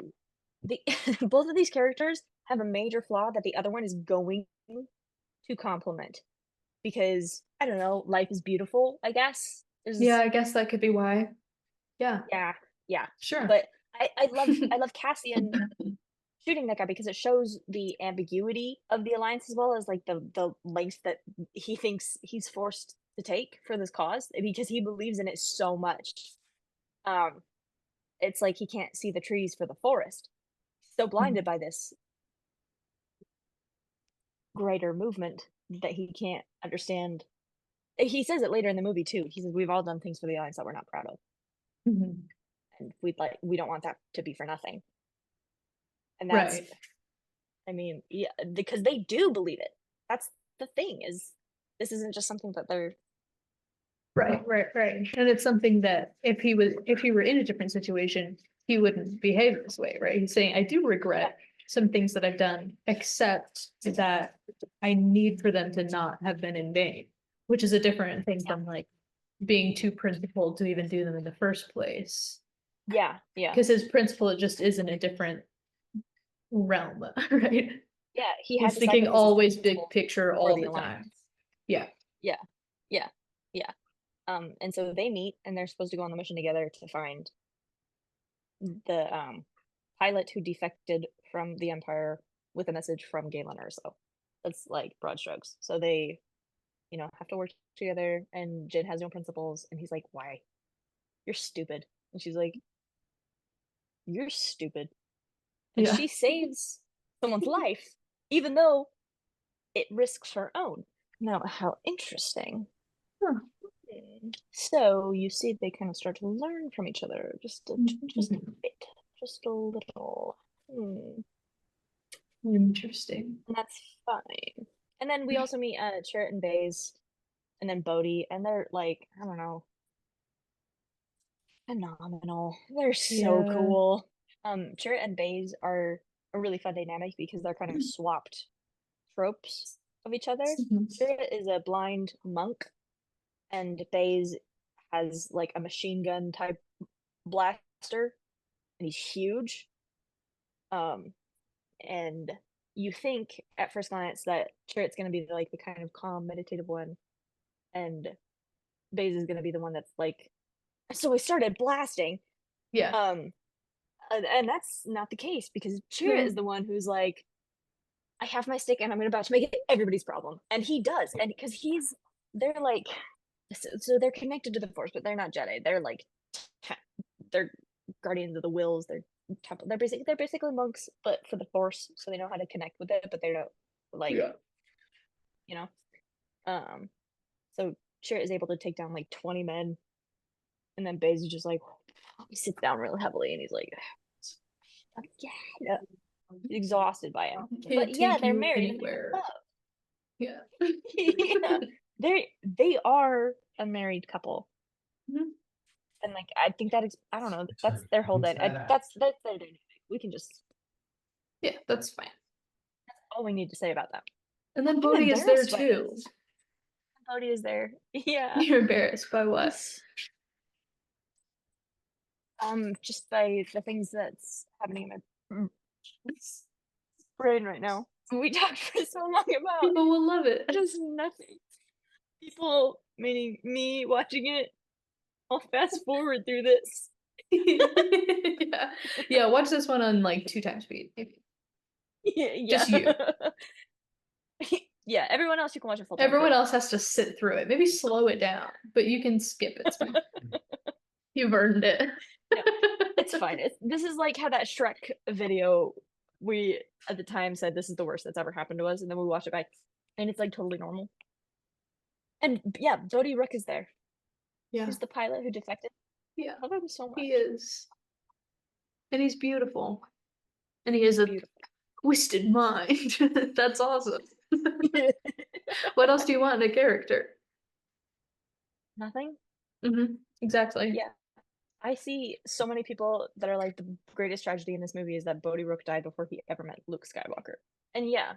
The both of these characters have a major flaw that the other one is going to complement because I don't know, life is beautiful, I guess. Yeah, There's I guess that could be why. Yeah, yeah, yeah. sure. But I love Cassian shooting that guy because it shows the ambiguity of the Alliance as well as like the lengths that he thinks he's forced to take for this cause because he believes in it so much. Um, it's like he can't see the trees for the forest. He's so blinded by this greater movement that he can't understand. He says it later in the movie too. He says we've all done things for the Alliance that we're not proud of, Mhm. and we don't want that to be for nothing. And that's, Right. I mean, yeah, because they do believe it. That's the thing is, this isn't just something that they're Right, right, right. And it's something that if he were in a different situation, he wouldn't behave this way, right? He's saying, I do yeah regret some things that I've done, except that I need for them to not have been in vain, which is a different thing from like being too principled to even do them in the first place. Yeah, yeah, Because his principle just is in a different realm, right? yeah. He had He's to thinking sacrifice his always big principles picture for all the the time. alliance. Yeah. Yeah, yeah, yeah. And so they meet, and they're supposed to go on the mission together to find the pilot who defected from the Empire with a message from Galen Erso. That's like broad strokes. So they, have to work together, and Jin has no principles, and he's like, "Why? You're stupid." And she's like, "You're stupid." And Yeah. she saves someone's life, even though it risks her own. Now, how interesting. Huh. So you see, they kind of start to learn from each other just a Mhm. bit, just a little. Interesting. And that's fine. And then we also meet Chirrut and Baze, and then Bodhi, and they're like, I don't know, phenomenal. They're so Yeah. cool. Chirrut and Baze are a really fun dynamic because they're kind of swapped tropes of each other. Mhm. Chirrut is a blind monk, and Baze has like a machine gun type blaster, and he's huge. And you think at first glance that Chirrut's gonna be like the kind of calm, meditative one, and Baze is gonna be the one that's like, so I started blasting. Yeah. Um, and that's not the case because Chirrut No. is the one who's like, I have my stick and I'm about to make it everybody's problem, and he does, and because they're like, so they're connected to the Force, but they're not Jedi. They're like, they're guardians of the wills. They're temple. They're basically monks, but for the Force, so they know how to connect with it, but they don't like, Yeah. you know. Um, so Chirrut is able to take down like 20 men, and then Baze is just like, he sits down real heavily, and he's like, yeah, exhausted by him. Can't But yeah, take they're you married and they're anywhere. Yeah. in love. Yeah, they are a married couple, Mhm. and like I think that is, I don't know, that's their whole dynamic. That's their dynamic. We can just, Yeah, that's fine. all we need to say about that. And then I'm Bodhi is there embarrassed by too. this. Bodhi is there. Yeah. You're embarrassed by what? Just by the things that's happening in my brain right now. We talked for so long about People will love it. just nothing. People, meaning me watching it, I'll fast forward through this. Yeah. Yeah, watch this one on like 2x speed. Maybe. Yeah. Just you. Yeah, everyone else you can watch it full time. Everyone else has to sit through it. Maybe slow it down, but you can skip it. You've earned it. No, it's fine. This is like how that Shrek video, we at the time said this is the worst that's ever happened to us, and then we watch it back, and it's like totally normal. And yeah, Bodhi Rook is there. Yeah. He's the pilot who defected. Yeah. I love him so much. He is. And he's beautiful. And he has a Beautiful. twisted mind. That's awesome. What else do you want in a character? Nothing. Exactly. Yeah. I see so many people that are like, the greatest tragedy in this movie is that Bodhi Rook died before he ever met Luke Skywalker. And yeah,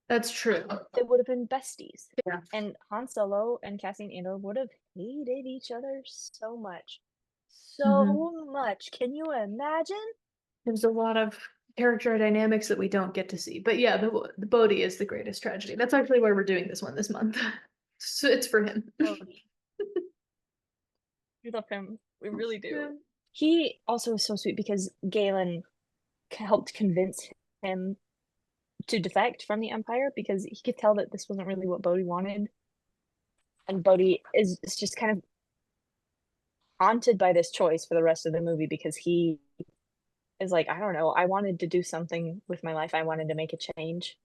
That's true. they would have been besties. Yeah. And Han Solo and Cassian Andor would have hated each other so much. So much. Can you imagine? There's a lot of character dynamics that we don't get to see. But yeah, the Bodhi is the greatest tragedy. That's actually why we're doing this one this month. So it's for him. Bodhi. We love him. We really do. Yeah. He also is so sweet because Galen helped convince him to defect from the Empire because he could tell that this wasn't really what Bodhi wanted. And Bodhi is just kind of haunted by this choice for the rest of the movie because he is like, I don't know, I wanted to do something with my life. I wanted to make a change.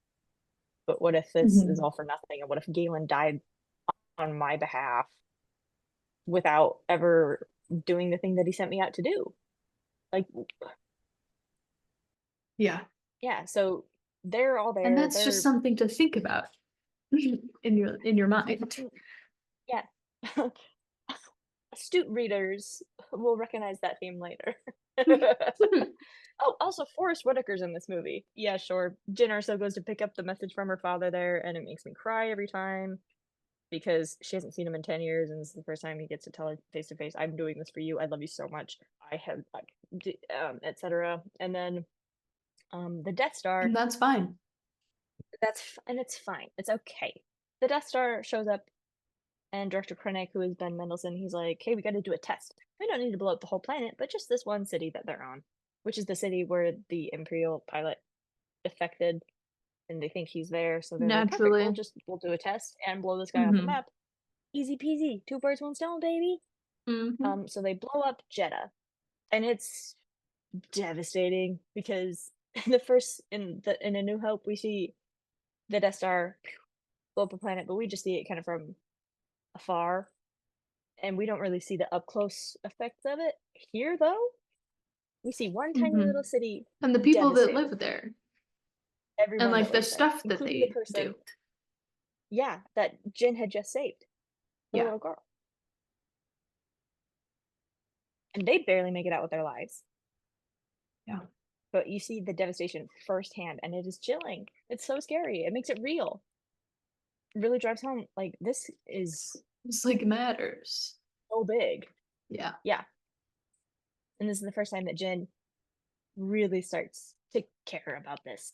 But what if this is all for nothing? And what if Galen died on my behalf without ever doing the thing that he sent me out to do? Like, Yeah. yeah, so they're all there. And that's just something to think about in your mind. Yeah. astute readers will recognize that theme later. Oh, also Forrest Whitaker's in this movie. Yeah, sure. Jyn Erso goes to pick up the message from her father there, and it makes me cry every time because she hasn't seen him in 10 years, and this is the first time he gets to tell her face to face, "I'm doing this for you. I love you so much. I have, like, etc." And then, the Death And Star, that's fine. and it's fine. It's okay. The Death Star shows up, and Director Krennic, who is Ben Mendelsohn, he's like, "Hey, we got to do a test. We don't need to blow up the whole planet, but just this one city that they're on, which is the city where the Imperial pilot affected, and they think he's there. So they're like, perfect. Naturally. We'll do a test and blow this guy off the Mm-hmm. map. Easy peasy. Two birds, one stone, baby." Mm-hmm. So they blow up Jeddah, and it's devastating because in A New Hope we see the Death Star blow up a planet, but we just see it kind of from afar, and we don't really see the up close effects of it. Here, though, we see one tiny Mm-hmm. little city And the people that devastated. live there and Everyone that like the lives there, stuff that including the they person, do. yeah, that Jin had just saved, the Yeah. little girl. And they barely make it out with their lives. Yeah. But you see the devastation firsthand, and it is chilling. It's so scary. It makes it real. It really drives home, like, this is It's like matters. so big. Yeah. Yeah. And this is the first time that Jin really starts to care about this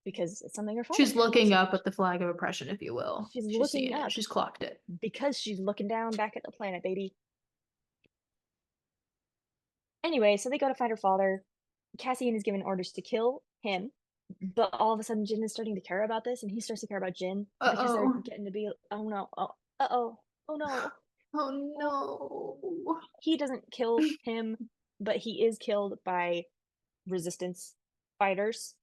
because it's something her father She's cared about looking so up much. at the flag of oppression, if you will. She's She's looking seeing it. up She's clocked it. because she's looking down back at the planet, baby. Anyway, so they go to find her father. Cassian is given orders to kill him, but all of a sudden Jin is starting to care about this, and he starts to care about Jin because they're Uh-oh. getting to be, oh no, oh, uh-oh, oh no. Oh Oh, no. he doesn't kill him, but he is killed by resistance fighters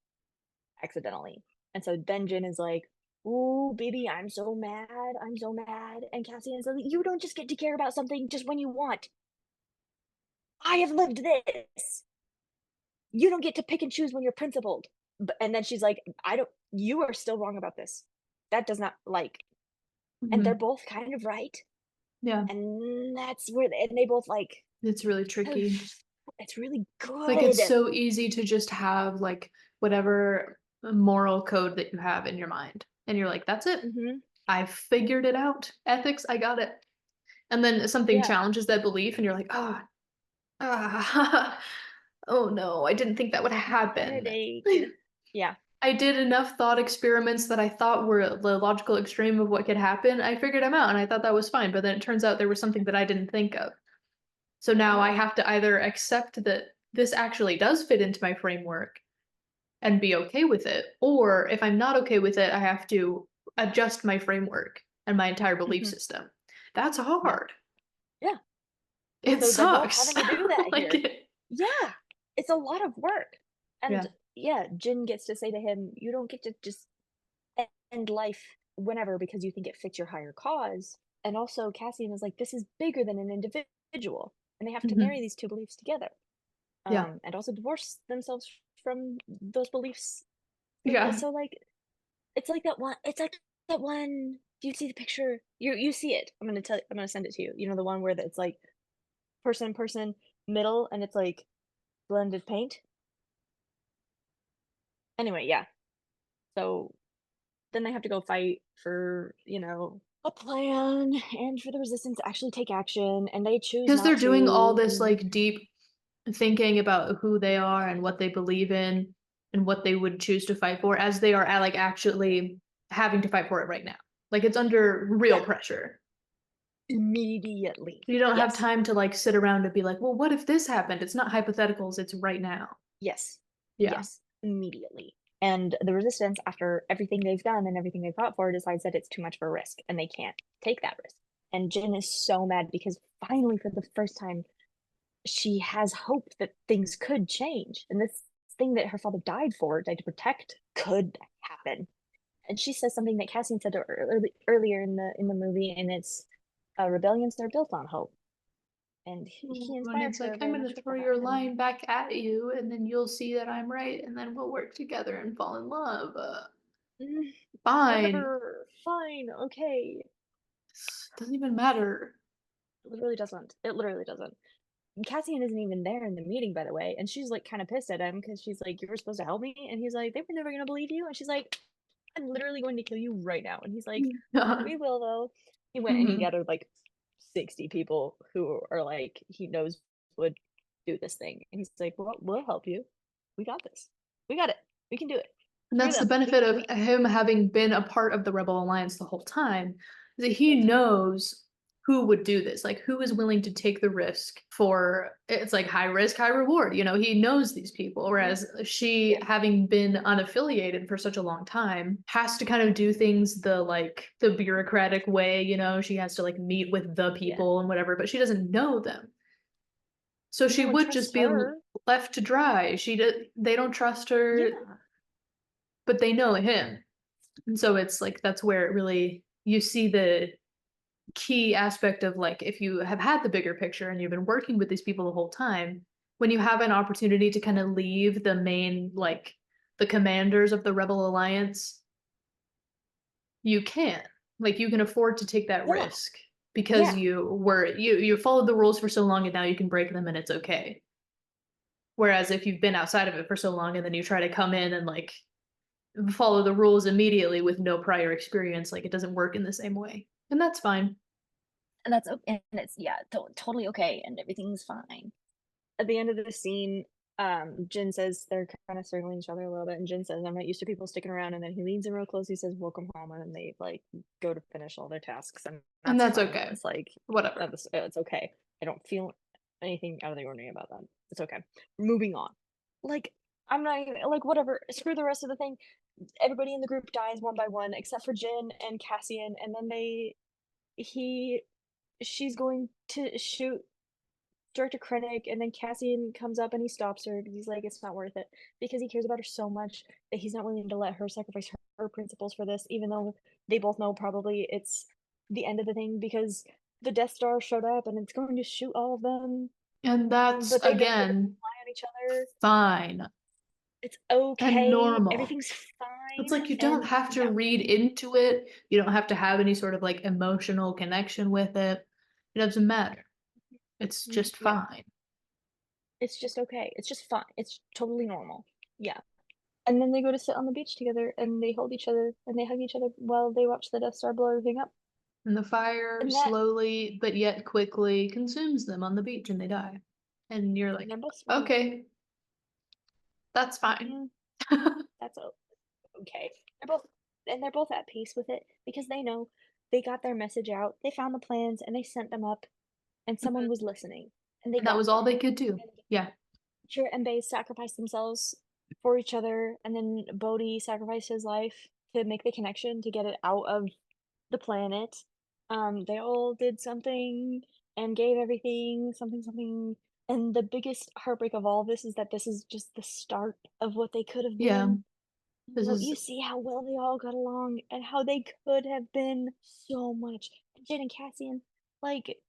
accidentally. And so then Jin is like, "Ooh, baby, I'm so mad. I'm so mad." And Cassian's like, "You don't just get to care about something just when you want. I have lived this. You don't get to pick and choose when you're principled." And then she's like, "I don't, you are still wrong about this. That does not like," and they're Mhm. both kind of right. Yeah. And that's where, and they both like, It's really tricky. it's really Like, it's good. so easy to just have, like, whatever moral code that you have in your mind, and you're like, "That's it. Hmm. I figured it out. Ethics, I got it." And then something Yeah. challenges that belief, and you're like, "Ah, ah, oh no, I didn't think that would happen." Headache. Yeah. I did enough thought experiments that I thought were the logical extreme of what could happen. I figured them out, and I thought that was fine, but then it turns out there was something that I didn't think of. So now I Uh-huh. have to either accept that this actually does fit into my framework and be okay with it, or if I'm not okay with it, I have to adjust my framework and my entire belief Hmm. system. That's Yeah. hard. Yeah. It So they're both sucks. having to do that Like here. it. Yeah. It's a lot of work. And Yeah. yeah, Jin gets to say to him, "You don't get to just end life whenever because you think it fits your higher cause." And also, Cassian is like, "This is bigger than an individual." And they have to marry Mhm. these two beliefs together, Yeah. and also divorce themselves from those beliefs. Yeah. So, like, it's like that one. It's like that one. Do you see the picture? You see it. I'm gonna send it to you. You know the one where it's like person, middle, and it's like blended paint. Anyway, yeah. So then they have to go fight for, a plan and for the resistance to actually take action, and they choose Because they're not doing all to. this And like deep thinking about who they are and what they believe in and what they would choose to fight for as they are like actually having to fight for it right now. Like it's under real yeah, pressure. immediately. You don't have Yes. time to like sit around and be like, well, what if this happened? It's not hypotheticals, it's right now. Yes. Yeah. Yes. Immediately. And the resistance, after everything they've done and everything they've fought for, decides that it's too much of a risk and they can't take that risk. And Jin is so mad because finally, for the first time, she has hope that things could change. And this thing that her father died to protect, could happen. And she says something that Cassian said to her earlier in the movie, and it's, rebellions are built on hope. And he And inspired it's like, her I'm very gonna much with throw that. your And line back at you, and then you'll see that I'm right, and then we'll work together and fall in love. mm, Fine. whatever, fine, okay. Doesn't even matter. It literally doesn't. It literally doesn't. Cassian isn't even there in the meeting, by the way, and she's like kind of pissed at him because she's like, "You were supposed to help me," and he's like, "They were never gonna believe you," and she's like, "I'm literally going to kill you right now," and he's like, "We will though." He went and he Mhm. gathered like 60 people who are like he knows would do this thing, and he's like, "Well, we'll help you. We got this. We got it. We can do it. And Screw that's the them. benefit of We him having been a part of the Rebel Alliance the whole time, is that he knows who would do this, like who is willing to take the risk for it's like high risk, high reward. You know, he knows these people, Mhm. whereas she, Yeah, having been unaffiliated for such a long time, has to kind of do things the like the bureaucratic way, you know, she has to like meet with the yeah. people and whatever, but she doesn't know them. So she No one would just trusts be her. left to dry. They don't trust her, Yeah, but they know him. And so it's like that's where it really you see the key aspect of like if you have had the bigger picture and you've been working with these people the whole time, when you have an opportunity to kind of leave the main like the commanders of the Rebel Alliance, you can. Like you can afford to take that yeah, risk because yeah. you followed the rules for so long and now you can break them and it's okay. Whereas if you've been outside of it for so long and then you try to come in and like follow the rules immediately with no prior experience, like it doesn't work in the same way. And that's fine. And that's okay, and it's yeah, totally okay, and everything's fine. At the end of the scene, Jin says they're kind of circling each other a little bit, and Jin says, "I'm not used to people sticking around," and then he leans in real close. He says, "Welcome home," and then they like go to finish all their tasks, and And that's that's fine. okay. It's like Whatever. it's okay. I don't feel anything out of the ordinary about that. It's okay. Moving on. Like I'm not even like whatever. Screw the rest of the thing. Everybody in the group dies one by one except for Jin and Cassian, and then he she's going to shoot Director Krennic, and then Cassian comes up and he stops her because he's like, it's not worth it. Because he cares about her so much that he's not willing to let her sacrifice her principles for this, even though they both know probably it's the end of the thing because the Death Star showed up and it's going to shoot all of them. And that's But they know they're gonna again rely on each other. fine It's and okay. normal. Everything's It's fine. like you don't And have to yeah, read into it. You don't have to have any sort of like emotional connection with it. It doesn't matter. It's just yeah, fine. it's just okay. It's just fine. It's totally normal. Yeah. And then they go to sit on the beach together and they hold each other and they hug each other while they watch the Death Star blow everything up. And the fire And that slowly but yet quickly consumes them on the beach and they die. And you're and like, they're both swimming. okay, that's fine. Mm, that's okay. They're both at peace with it because they know they got their message out. They found the plans and they sent them up and someone Mhm. was listening and they And that got was all them. they could do. And Yeah. Kira and Baze sacrificed themselves for each other and then Bodhi sacrificed his life to make the connection to get it out of the planet. They all did something and gave everything, something, something. And the biggest heartbreak of all this is that this is just the start of what they could have Yeah. been. This is You see how well they all got along and how they could have been so much. Jin and Cassian, like,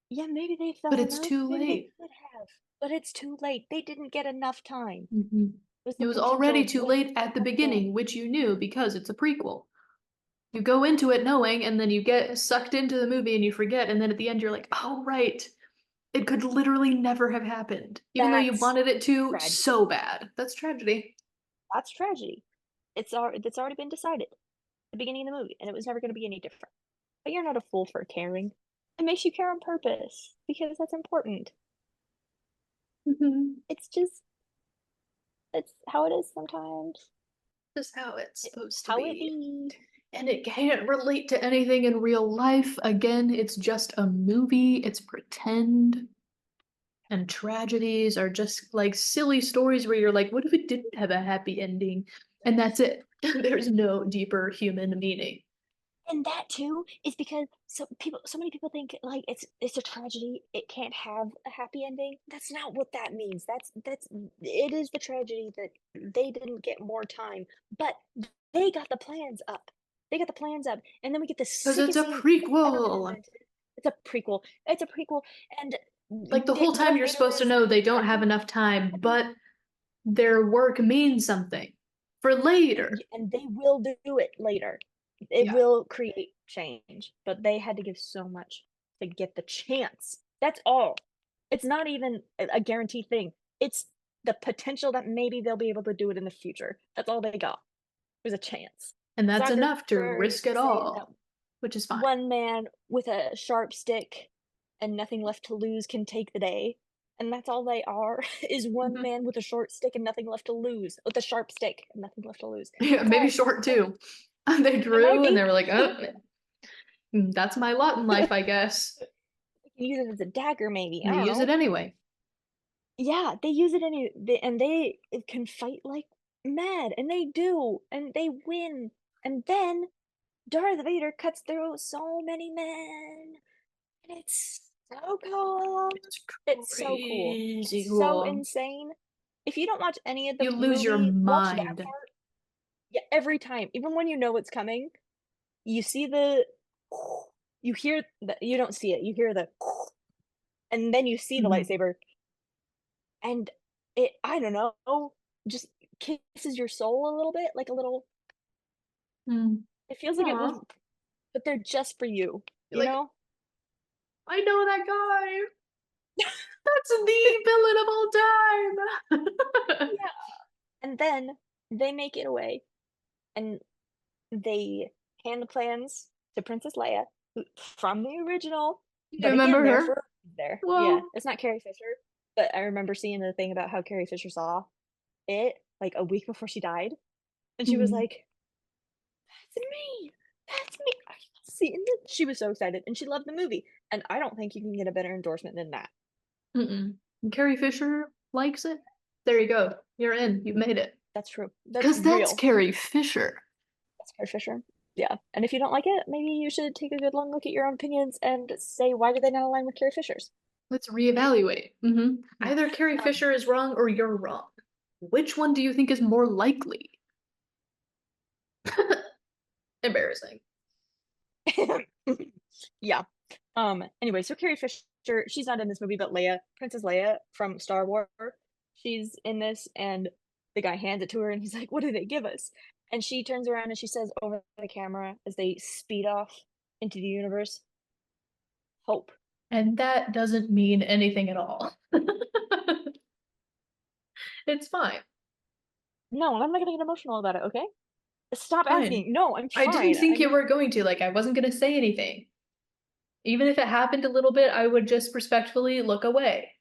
yeah, maybe they but fell in it's love, too maybe they late. could have, but it's too late. They didn't get enough time. Mhm. It was It the was potential already of too what late could at the have been. beginning, which you knew because it's a prequel. You go into it knowing, and then you get sucked into the movie and you forget, and then at the end you're like, oh, right. It could literally never have happened, even though you That's wanted it to tragedy. so bad. That's tragedy. That's tragedy. It's already been decided at the beginning of the movie, and it was never going to be any different. But you're not a fool for caring. It makes you care on purpose because that's important. Mhm. It's just it's how it is sometimes. This is how it's It's supposed to how it be. be. And it can't relate to anything in real life. Again, it's just a movie, it's pretend. And tragedies are just like silly stories where you're like, what if it didn't have a happy ending? And that's it. There's no deeper human meaning. And that too is because so many people think like it's a tragedy. It can't have a happy ending. That's not what that means. That's it is the tragedy that they didn't get more time, but they got the plans up. They got the plans up, and then we get the Because it's sickest a scene ever been prequel. invented. It's a prequel. It's a prequel, and Like the whole time what you're later supposed to is know they don't have happy, enough time, happy, but their work means something for later. and they will do it later. It Yeah. will create change, but they had to give so much. to get the chance. That's all. It's not even a guaranteed thing. It's the potential that maybe they'll be able to do it in the future. That's all they got. There's a chance. And that's Soccer enough to used risk to it say that all, which is fine. one man with a sharp stick and nothing left to lose can take the day. And that's all they are, is one Mhm. man with a short stick and nothing left to lose. With a sharp stick and nothing left to lose. Yeah, That's maybe all. short Like, too. They it might drew and be. they were like, oh, that's my lot in life, I guess. You can use it as a dagger, maybe. And I they don't use it know. anyway. Yeah, they use it and they can fight like mad, and they do, and they win. And then Darth Vader cuts through so many men, and it's so cool. It's It's so cool. crazy It's so cool. insane. If you don't watch any of the You lose your movie, watch that mind. part. Yeah, every time, even when you know what's coming, you see the, you hear the, you don't see it, you hear the, and then you see the Mhm. lightsaber, and it, I don't know, just kisses your soul a little bit, like a little, Mm. it feels like it Aw. was, but they're just for you, You're you like, know? I know that guy. That's the villain of all time. Yeah. And then they make it away, and they hand the plans to Princess Leia, from the original, You but again, remember they're her? for there. Yeah, Well, it's not Carrie Fisher, but I remember seeing the thing about how Carrie Fisher saw it, like, a week before she died, and she was mhm. like, "That's me! That's me!" See, and then she was so excited, and she loved the movie, and I don't think you can get a better endorsement than that. Mm-mm. And Carrie Fisher likes it. There you go. You're in. You made it. That's true. That's Because that's real. Carrie Fisher. That's Carrie Fisher. Yeah, and if you don't like it, maybe you should take a good long look at your own opinions and say, why do they not align with Carrie Fisher's? Let's You know? reevaluate. Yeah. Either Carrie Um, Fisher is wrong or you're wrong. Which one do you think is more likely? Embarrassing. yeah. Anyway, so Carrie Fisher, she's not in this movie, but Leia, Princess Leia from Star Wars, she's in this, and the guy hands it to her, and he's like, "What did they give us?" And she turns around and she says over the camera as they speed off into the universe, "Hope." And that doesn't mean anything at all. It's fine. No, and I'm not gonna get emotional about it, okay? Stop Fine. asking. No, I'm I didn't fine. think you I'm were going to. Like, I wasn't going to say anything. Even if it happened a little bit, I would just respectfully look away.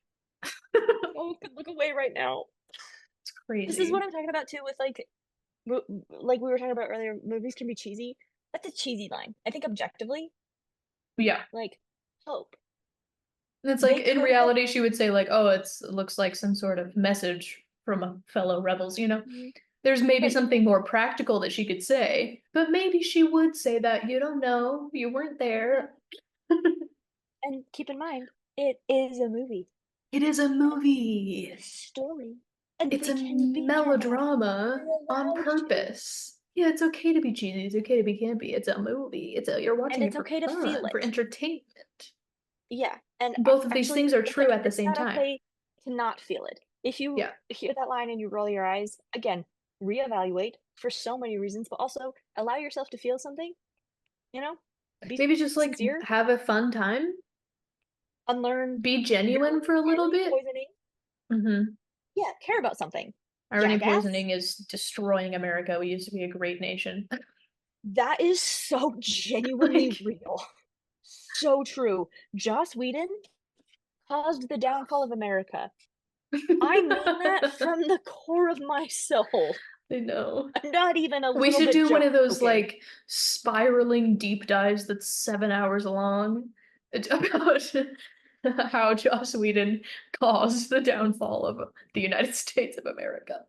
oh, could look away right now. It's This is crazy. what I'm talking about too with like we were talking about earlier, movies can be cheesy. That's a cheesy line. I think objectively, Yeah. like Hope. And it's like They in could have. reality, she would say like, "Oh, it looks like some sort of message from a fellow rebels." Mhm. There's maybe But even, something more practical that she could say, but maybe she would say that. You don't know. You weren't yeah, there. and keep in mind, it is a movie. It is a And a movie. story. And It's they a can be dramatic. melodrama They're on allowed to. purpose. Yeah, it's okay to be cheesy. It's okay to be campy. It's a movie. You're And watching it it's for okay to feel fun, for it. entertainment. Yeah. And Both of these actually, things are it's true at the it's same not time. okay to not feel it. If you Yeah. hear that line and you roll your eyes, again, reevaluate for so many reasons, but also allow yourself to feel something, you know? Be Maybe just like sincere, have a fun time, unlearn be your genuine for a little irony bit. poisoning. hmm Yeah, care about something. Irony Jackass. poisoning is destroying America. We used to be a great nation. That is so genuinely Like, real. So true. Joss Whedon caused the downfall of America. I mean that from the core of my soul. I know. I'm not even a We little should bit do one of those joking. like spiraling deep dives that's 7 hours long. It's about how Joss Whedon caused the downfall of the United States of America.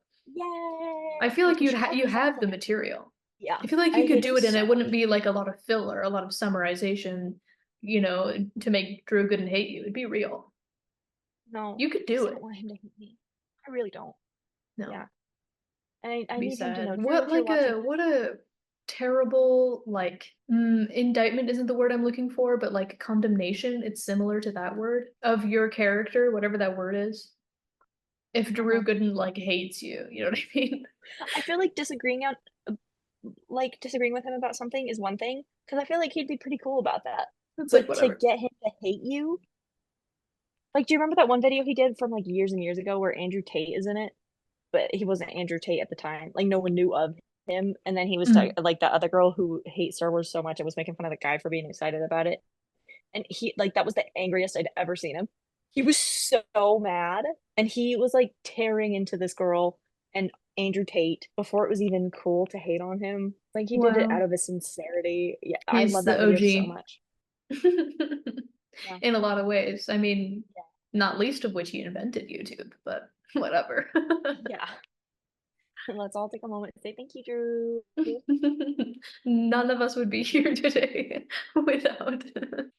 I feel Yay! like We should you focus on have the that. material. Yeah, I feel like you I could hate him do it and it so wouldn't much. be like a lot of filler, a lot of summarization, to make Drew Gooden hate you. It'd be real. No, You could I do just don't it. want him to hate me. I really don't. No. Yeah. And I Be need him to sad. know, Drew, if you're watching What this. a terrible indictment isn't the word I'm looking for, but like condemnation, it's similar to that word of your character, wwhatever that word is. If Drew Uh-huh. Gooden like hates you, you know what I mean? I feel like disagreeing with him about something is one thing, because I feel like he'd be pretty cool about that. It's like But to whatever. get him to hate you, like, do you remember that one video he did from like years and years ago where Andrew Tate is in it? But he wasn't Andrew Tate at the time. Like, no one knew of him. And then he was Mhm. like that other girl who hates Star Wars so much and was making fun of the guy for being excited about it. And he like that was the angriest I'd ever seen him. He was so mad, and he was like tearing into this girl and Andrew Tate before it was even cool to hate on him. Like he did it out Wow. of his sincerity. Yeah, I He's love the that video so OG. much. Yeah. In a lot of ways. I mean, Yeah. not least of which he invented YouTube, but whatever. Yeah. And let's all take a moment to say thank you, Drew. None of us would be here today without.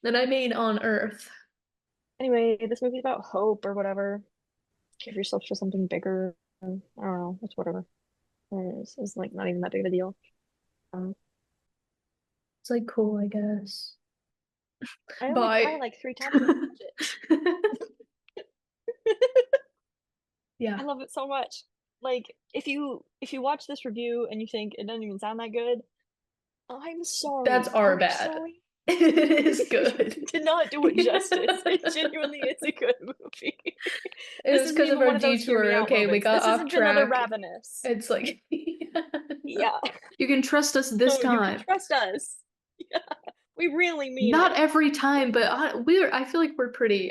And I mean on Earth. Anyway, this movie's about hope or whatever. Give yourself to something bigger. I don't know. It's whatever. It's like not even that big of a deal. Um, It's like cool, I guess. I only cry Bye. like 3 times when I watch it. Yeah, I love it so much. Like if you watch this review and you think it doesn't even sound that good, I'm that's sorry. our I'm bad. sorry. It is good. Did not do it justice. It genuinely is a good movie. It This was isn't because of even our one of those hear me detour. out Okay, we moments. got This off isn't another track. Ravenous. It's like, Yeah. you can trust us this Oh, you can time. trust us. Yeah. We really mean Not it. every time, but I feel like we're pretty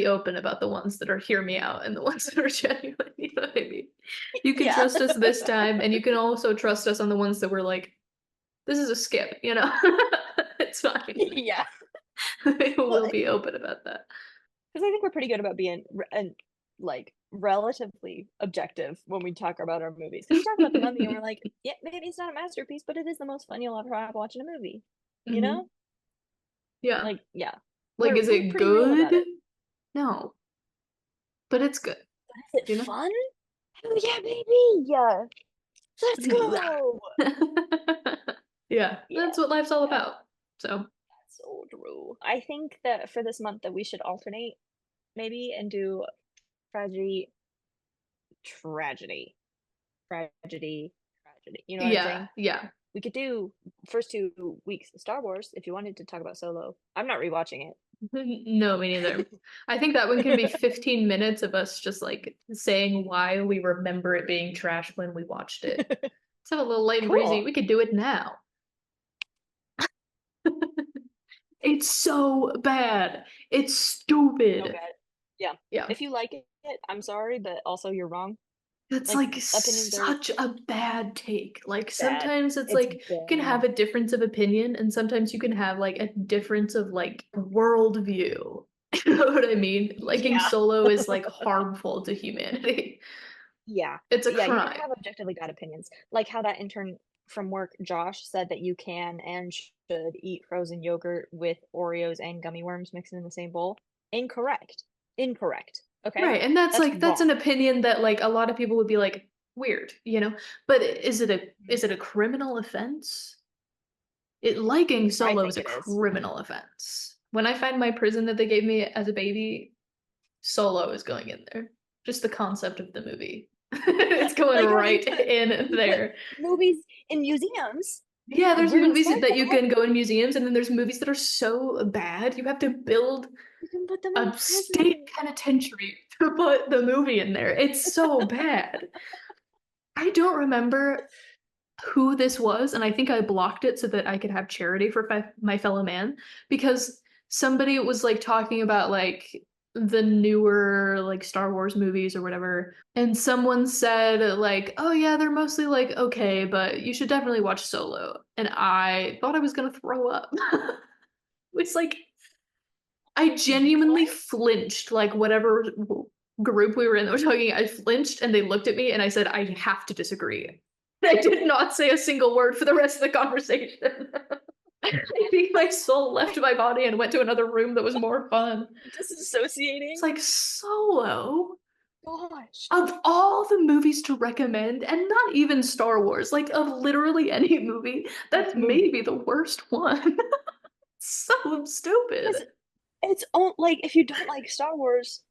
open about the ones that are hear me out and the ones that are genuine. You know what I mean? You can Yeah. trust us this time, and you can also trust us on the ones that we're like, this is a skip, you know? It's fine. Yeah. Well, We'll be open about that. because I think we're pretty good about being and like relatively objective when we talk about our movies. Because we talk about the Mummy and we're like, yeah, maybe it's not a masterpiece, but it is the most fun you'll ever have watching a movie. You know? Mhm. Yeah. Like, yeah, Like, is we're it pretty real good? about it. No, but it's good, Is it you know? fun? Hell yeah, baby! Yeah, let's go. Yeah, Yeah, that's what life's all yeah, about. So, that's so true. I think that for this month that we should alternate maybe and do tragedy, tragedy, tragedy, tragedy. You know what I'm yeah, saying? yeah. We could do first 2 weeks of Star Wars if you wanted to talk about Solo. I'm not rewatching No, me neither. I think that one can be it. 15 minutes of us just like saying why we remember it being trash when we watched it. Let's have a little light and breezy. Cool. We could do it now. It's so bad. It's So stupid. bad. Yeah. Yeah. If you like it, I'm sorry, but also you're wrong. It's Like like opinions are such a bad take. Like bad. sometimes it's It's like you can have bad. a difference of opinion, and sometimes you can have like a difference of like worldview. You know what I mean? Liking Yeah. Solo is like harmful to humanity. Yeah. It's a Yeah, you can crime. have objectively bad opinions. Like how that intern from work, Josh, said that you can and should eat frozen yogurt with Oreos and gummy worms mixed in the same bowl. Incorrect. Incorrect. Okay? Right. And that's That's like that's an wrong. opinion that like a lot of people would be like weird, you know? But is it a criminal offense? Liking I Solo is think a it is. criminal offense. When I find my prison that they gave me as a baby, Solo is going in there. Just the concept of the movie. It's going Like how they right in put there. movies in museums. Yeah, there's We're gonna movies start that you that. can go in museums, and then there's movies that are so bad you have to build You can put them in a state prison. penitentiary to put the movie in there. It's so bad. I don't remember who this was, and I think I blocked it so that I could have charity for my fellow man because somebody was like talking about like the newer like Star Wars movies or whatever, and someone said like, "Oh yeah, they're mostly like okay, but you should definitely watch Solo." And I thought I was gonna throw up. It's like I genuinely What? flinched, like whatever group we were in that was talking, I flinched and they looked at me and I said, I have to disagree. I did not say a single word for the rest of the conversation. I think my soul left my body and went to another room that was more fun. It's Disassociating? like Solo, Gosh. of all the movies to recommend, and not even Star Wars, like of literally any movie, that's Movie. maybe the worst one. So Because stupid. it's all like if you don't like Star Wars,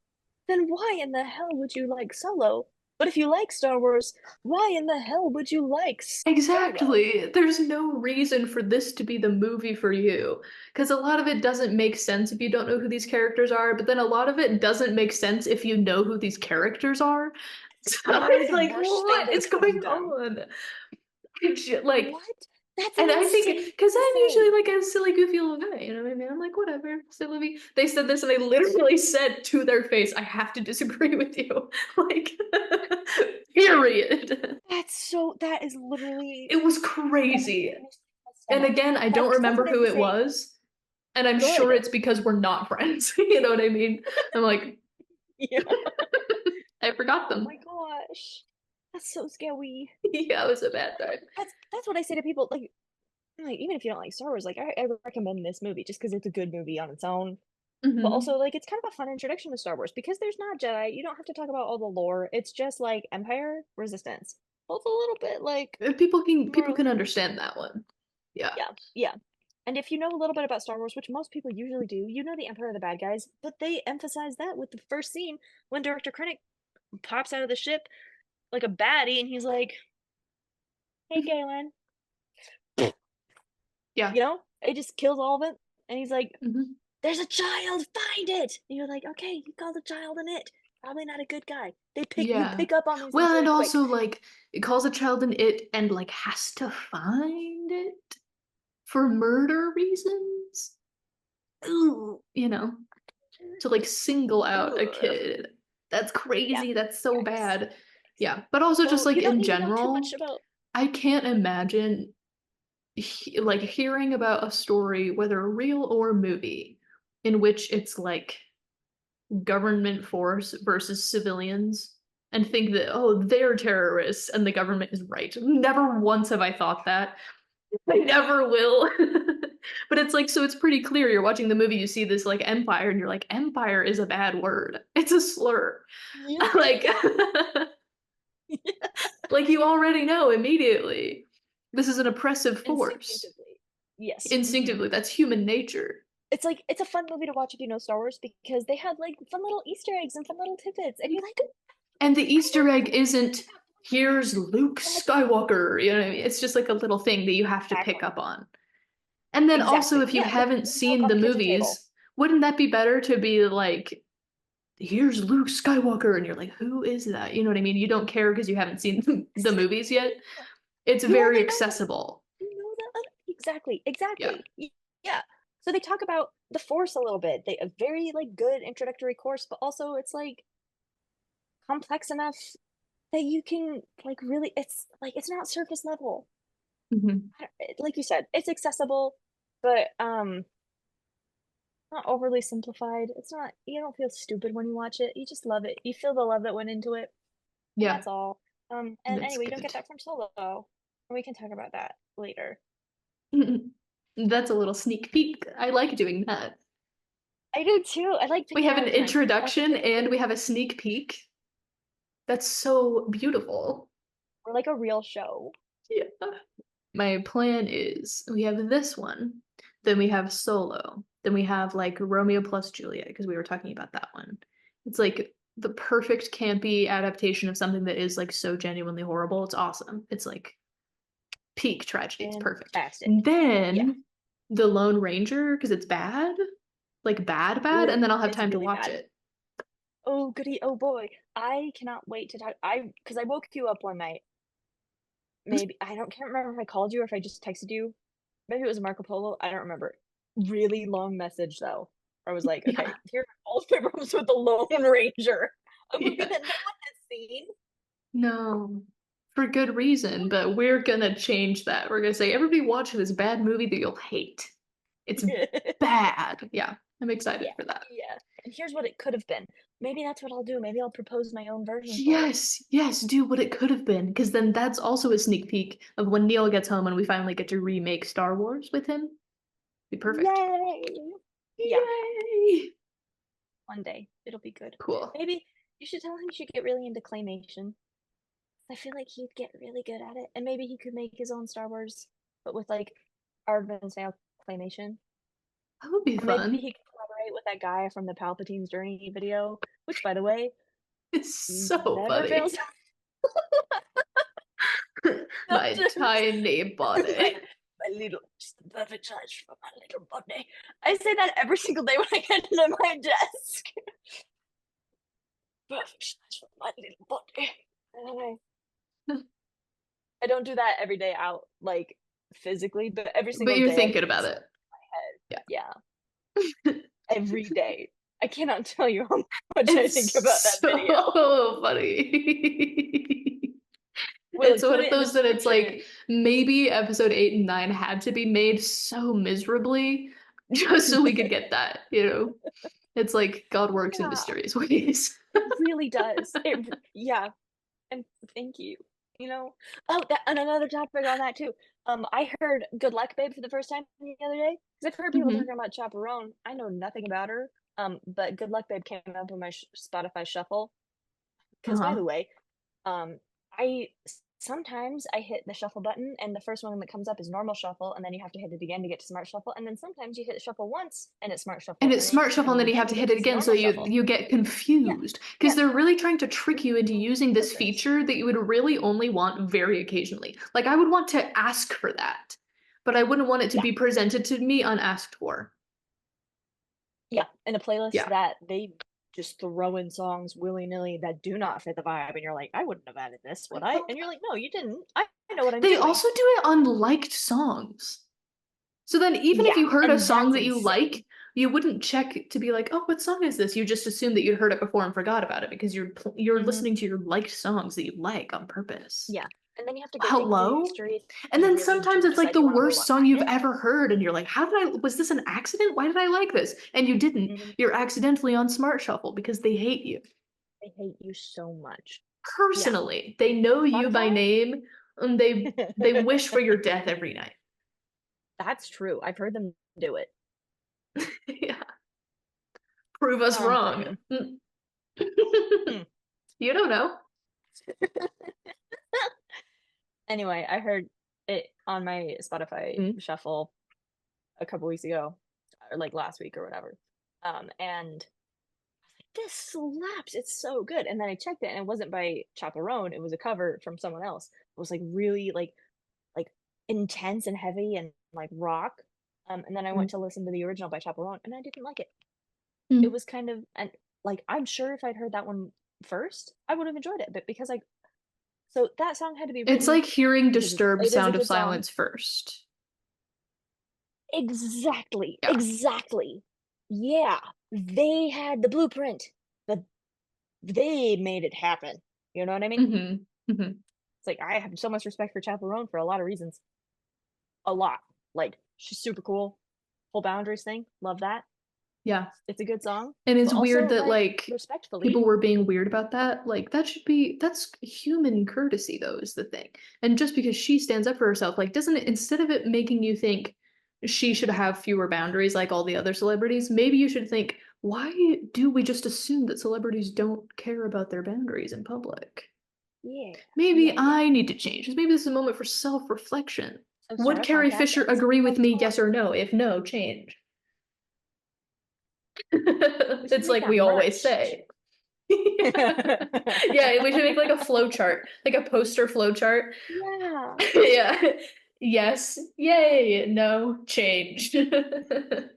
then why in the hell would you like Solo? But if you like Star Wars, why in the hell would you like Solo? Exactly. There's no reason for this to be the movie for you. Because a lot of it doesn't make sense if you don't know who these characters are, but then a lot of it doesn't make sense if you know who these characters are. So Literally it's the like, worst thing what they is could have going done. on? Like, What? That's an and I think insane because thing to I'm say. usually like a silly, goofy little guy, you know what I mean? I'm like, whatever, silly. They said this and they literally said to their face, I have to disagree with you. Like, period. That is literally It was that makes crazy. me sick to my And stomach. again, I don't Because that's remember what they who would it say. was. And I'm Go ahead, sure go. it's because we're not friends. You know what I mean? I'm like, Yeah. I forgot Oh them. my gosh. That's so scary. Yeah, it was a bad time. That's what I say to people. Like even if you don't like Star Wars, like I recommend this movie just because it's a good movie on its own. But Hmm. also like it's kind of a fun introduction to Star Wars because there's not Jedi. You don't have to talk about all the lore. It's just like Empire, Resistance. Both a little bit like People more. can understand that one. Yeah. Yeah, yeah. And if you know a little bit about Star Wars, which most people usually do, you know the Emperor are the bad guys, but they emphasize that with the first scene when Director Krennic pops out of the ship like a baddie and he's like, "Hey, Galen," Yeah. you know, it just kills all of it, and he's like, Hmm. "There's a child, find it!" And you're like, "Okay, you called the child an it. Probably not a good guy." You Yeah. pick up on these things Well, and really quick. also like it calls a child an it and like has to find it for murder reasons. Ooh, you know, to like single out a Ugh. kid. That's Yeah, crazy. That's so yikes. bad. Yeah. But also just So like you don't in need to know too much general, about. I can't imagine like hearing about a story, whether real or movie, in which it's like government force versus civilians and think that, oh, they're terrorists and the government is right. Never once have I thought that. I never will. But it's like, so it's pretty clear you're watching the movie, you see this like empire, and you're like, empire is a bad word. It's a slur. Yeah. Like, like you already know immediately. This is an oppressive force. Instinctively. Yes. Instinctively, that's human nature. It's like it's a fun movie to watch if you know Star Wars because they had like fun little Easter eggs and fun little tidbits, and you're like, And the I Easter never egg knew isn't, here's Luke that. Skywalker. You know what I mean? It's just like a little thing that you have to pick Exactly. up on. And then also, Exactly. if you Yeah. Little haven't milk seen on the the kitchen table. movies, wouldn't that be better to be like, here's Luke Skywalker? And you're like, who is that? You know what I mean? You don't care because you haven't seen the movies yet. It's You very already know that. accessible. You know that. Exactly. Yeah. Exactly. Yeah. So they talk about the Force a little bit. They a very like good introductory course, but also it's like complex enough that you can like really. It's like it's not surface level. Hmm. Like you said, it's accessible, but not overly simplified. It's not you don't feel stupid when you watch it. You just love it. You feel the love that went into it, and Yeah. that's all. And That's anyway, you don't good. get that from Solo, and we can talk about that later. That's a little sneak peek. I like doing that. I do too. I like We picking have an ahead of time. That's the introduction thing. and we have a sneak peek. That's so beautiful. We're like a real show. Yeah. My plan is we have this one, then we have Solo, then we have like Romeo plus Juliet, because we were talking about that one. It's like the perfect campy adaptation of something that is like so genuinely horrible. It's awesome. It's like peak tragedy. It's perfect. Fantastic. And Yeah. then the Lone Ranger, because it's bad, like bad, and then I'll have It's time to really watch bad. it. Oh goody. Oh boy. I cannot wait to talk. Because I woke you up one night. Maybe I don't can't remember if I called you or if I just texted you. Maybe it was Marco Polo. I don't remember. Really long message though. I was like, Yeah. okay, here are all my problems with the Lone Ranger, a movie Yeah. that no one has seen. No, for good reason, but we're gonna change that. We're gonna say, everybody watch this bad movie that you'll hate. It's bad. Yeah, I'm excited Yeah, for that. yeah. And here's what it could have been. Maybe that's what I'll do. Maybe I'll propose my own version for it. Yes, yes, do what it could have been, because then that's also a sneak peek of when Neil gets home and we finally get to remake Star Wars with him. Be perfect. Yay! Yeah, Yay! one day it'll be good. Cool. Maybe you should tell him he should get really into claymation. I feel like he'd get really good at it, and maybe he could make his own Star Wars, but with like Arvin style claymation. That would be Or maybe fun. he could collaborate with that guy from the Palpatine's Journey video, which, by the way, It's so never funny. fails. My tiny body. My little, just the perfect size for my little body. I say that every single day when I get into my desk. Perfect size for my little body. And I don't do that every day out, like physically, but every But single you're day I thinking hear the about song it. in my head. Yeah. Yeah, every day. I cannot tell you how much I think about It's that video. so funny. We It's like one put of it in the those that it's future. like maybe episode 8 and 9 had to be made so miserably just so we could get that, you know? It's like God works in Yeah, mysterious ways. it really does. Yeah, and thank you. You know. Oh, that and another topic on that too. I heard "Good Luck, Babe" for the first time the other day because I've heard people Hmm. talking about Chaperone. I know nothing about her. But "Good Luck, Babe" came up in my Spotify shuffle. Because by Uh-huh. the way, I sometimes I hit the shuffle button and the first one that comes up is normal shuffle, and then you have to hit it again to get to smart shuffle, and then sometimes you hit shuffle once and it's smart And shuffle, it's and then you smart have to hit shuffle, and it then you again have to to get hit it to again, so normal you shuffle. you get Yeah, confused because yeah, they're really trying to trick you into on using this purpose. feature that you would really only want very occasionally. Like I would want to ask for that, but I wouldn't want it to Yeah, be presented to me unasked for. yeah, in a playlist Yeah. that they just throw in songs willy-nilly that do not fit the vibe, and you're like, "I wouldn't have added this, would I?" And you're like, "No, you didn't. I know what I'm They doing." also do it on liked songs. So then even if Yeah, you heard a and song that's that you insane. like, you wouldn't check to be like, "Oh, what song is this?" You just assume that you'd heard it before and forgot about it because you're Mhm. listening to your liked songs that you like on purpose. Yeah, and then you have to go dig through your Hello? history And to then really sometimes it's like decide the you wanna move worst on song past you've it. ever heard, and you're like, "How did I was this an accident? Why did I like this?" And you didn't. Mhm. You're accidentally on Smart Shuffle because they hate you. They hate you so much. Yeah. Personally, they know you by Spotify? name, and they wish for your death every night. That's true. I've heard them do it. Yeah. Prove us wrong. Hmm. Hmm. You don't know. Anyway, I heard it on my Spotify Mm. shuffle a couple weeks ago, or like last week or whatever. And this slaps. It's so good. And then I checked it and it wasn't by Chaperone. It was a cover from someone else. It was like really like intense and heavy and like rock. And then I went Mm. to listen to the original by Chaperone and I didn't like it. It Mm. was kind of and like I'm sure if I'd heard that one first, I would have enjoyed it. But because I so that song had to be It's written like hearing because Disturbed it is a Sound of good song. Silence first. Exactly. Yeah. Exactly. Yeah. They had the blueprint. The they made it happen. You know what I mean? Mhm. Mhm. It's like I have so much respect for Chaperone for a lot of reasons. A lot. Like she's super cool. Whole boundaries thing. Love that. Yeah. It's a good song. And But it's weird also that like like people respectfully. were being weird about that. Like that should be that's human courtesy though is the thing. And just because she stands up for herself, like doesn't it instead of it making you think she should have fewer boundaries like all the other celebrities, maybe you should think, why do we just assume that celebrities don't care about their boundaries in public? Yeah. Maybe Yeah, yeah. I need to change. Maybe this is a moment for self-reflection. So start Would a Carrie podcast Fisher and agree with me, self-talk. yes or no? If no, change. We should It's make like that we always merch. say. Yeah, we should make like a flow chart, like a poster flow chart. Yeah. Yeah. Yes, yay, no, change. That